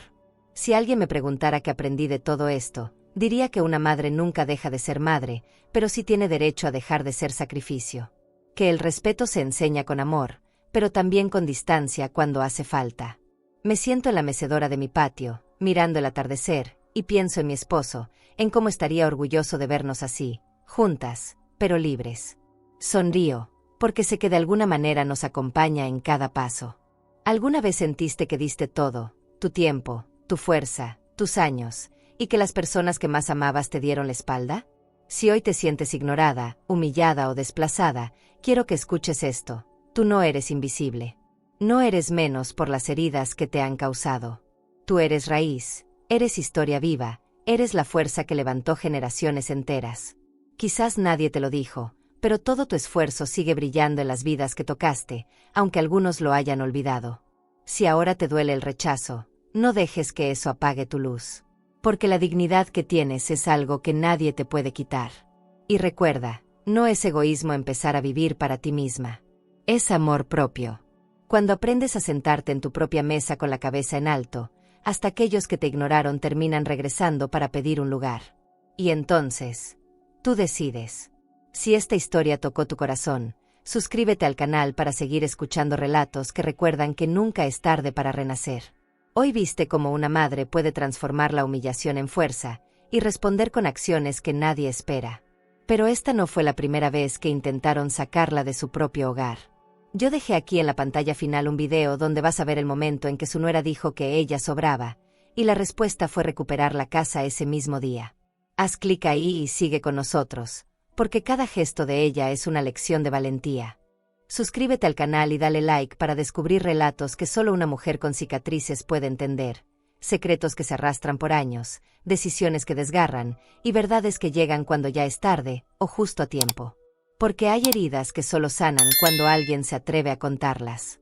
Si alguien me preguntara qué aprendí de todo esto, diría que una madre nunca deja de ser madre, pero sí tiene derecho a dejar de ser sacrificio. Que el respeto se enseña con amor, pero también con distancia cuando hace falta. Me siento en la mecedora de mi patio, mirando el atardecer, y pienso en mi esposo, en cómo estaría orgulloso de vernos así, juntas, pero libres. Sonrío, porque sé que de alguna manera nos acompaña en cada paso. ¿Alguna vez sentiste que diste todo, tu tiempo, tu fuerza, tus años, y que las personas que más amabas te dieron la espalda? Si hoy te sientes ignorada, humillada o desplazada, quiero que escuches esto: tú no eres invisible. No eres menos por las heridas que te han causado. Tú eres raíz, eres historia viva, eres la fuerza que levantó generaciones enteras. Quizás nadie te lo dijo, pero todo tu esfuerzo sigue brillando en las vidas que tocaste, aunque algunos lo hayan olvidado. Si ahora te duele el rechazo, no dejes que eso apague tu luz. Porque la dignidad que tienes es algo que nadie te puede quitar. Y recuerda, no es egoísmo empezar a vivir para ti misma. Es amor propio. Cuando aprendes a sentarte en tu propia mesa con la cabeza en alto, hasta aquellos que te ignoraron terminan regresando para pedir un lugar. Y entonces, tú decides. Si esta historia tocó tu corazón, suscríbete al canal para seguir escuchando relatos que recuerdan que nunca es tarde para renacer. Hoy viste cómo una madre puede transformar la humillación en fuerza y responder con acciones que nadie espera. Pero esta no fue la primera vez que intentaron sacarla de su propio hogar. Yo dejé aquí en la pantalla final un video donde vas a ver el momento en que su nuera dijo que ella sobraba, y la respuesta fue recuperar la casa ese mismo día. Haz clic ahí y sigue con nosotros, porque cada gesto de ella es una lección de valentía. Suscríbete al canal y dale like para descubrir relatos que solo una mujer con cicatrices puede entender, secretos que se arrastran por años, decisiones que desgarran, y verdades que llegan cuando ya es tarde, o justo a tiempo. Porque hay heridas que solo sanan cuando alguien se atreve a contarlas.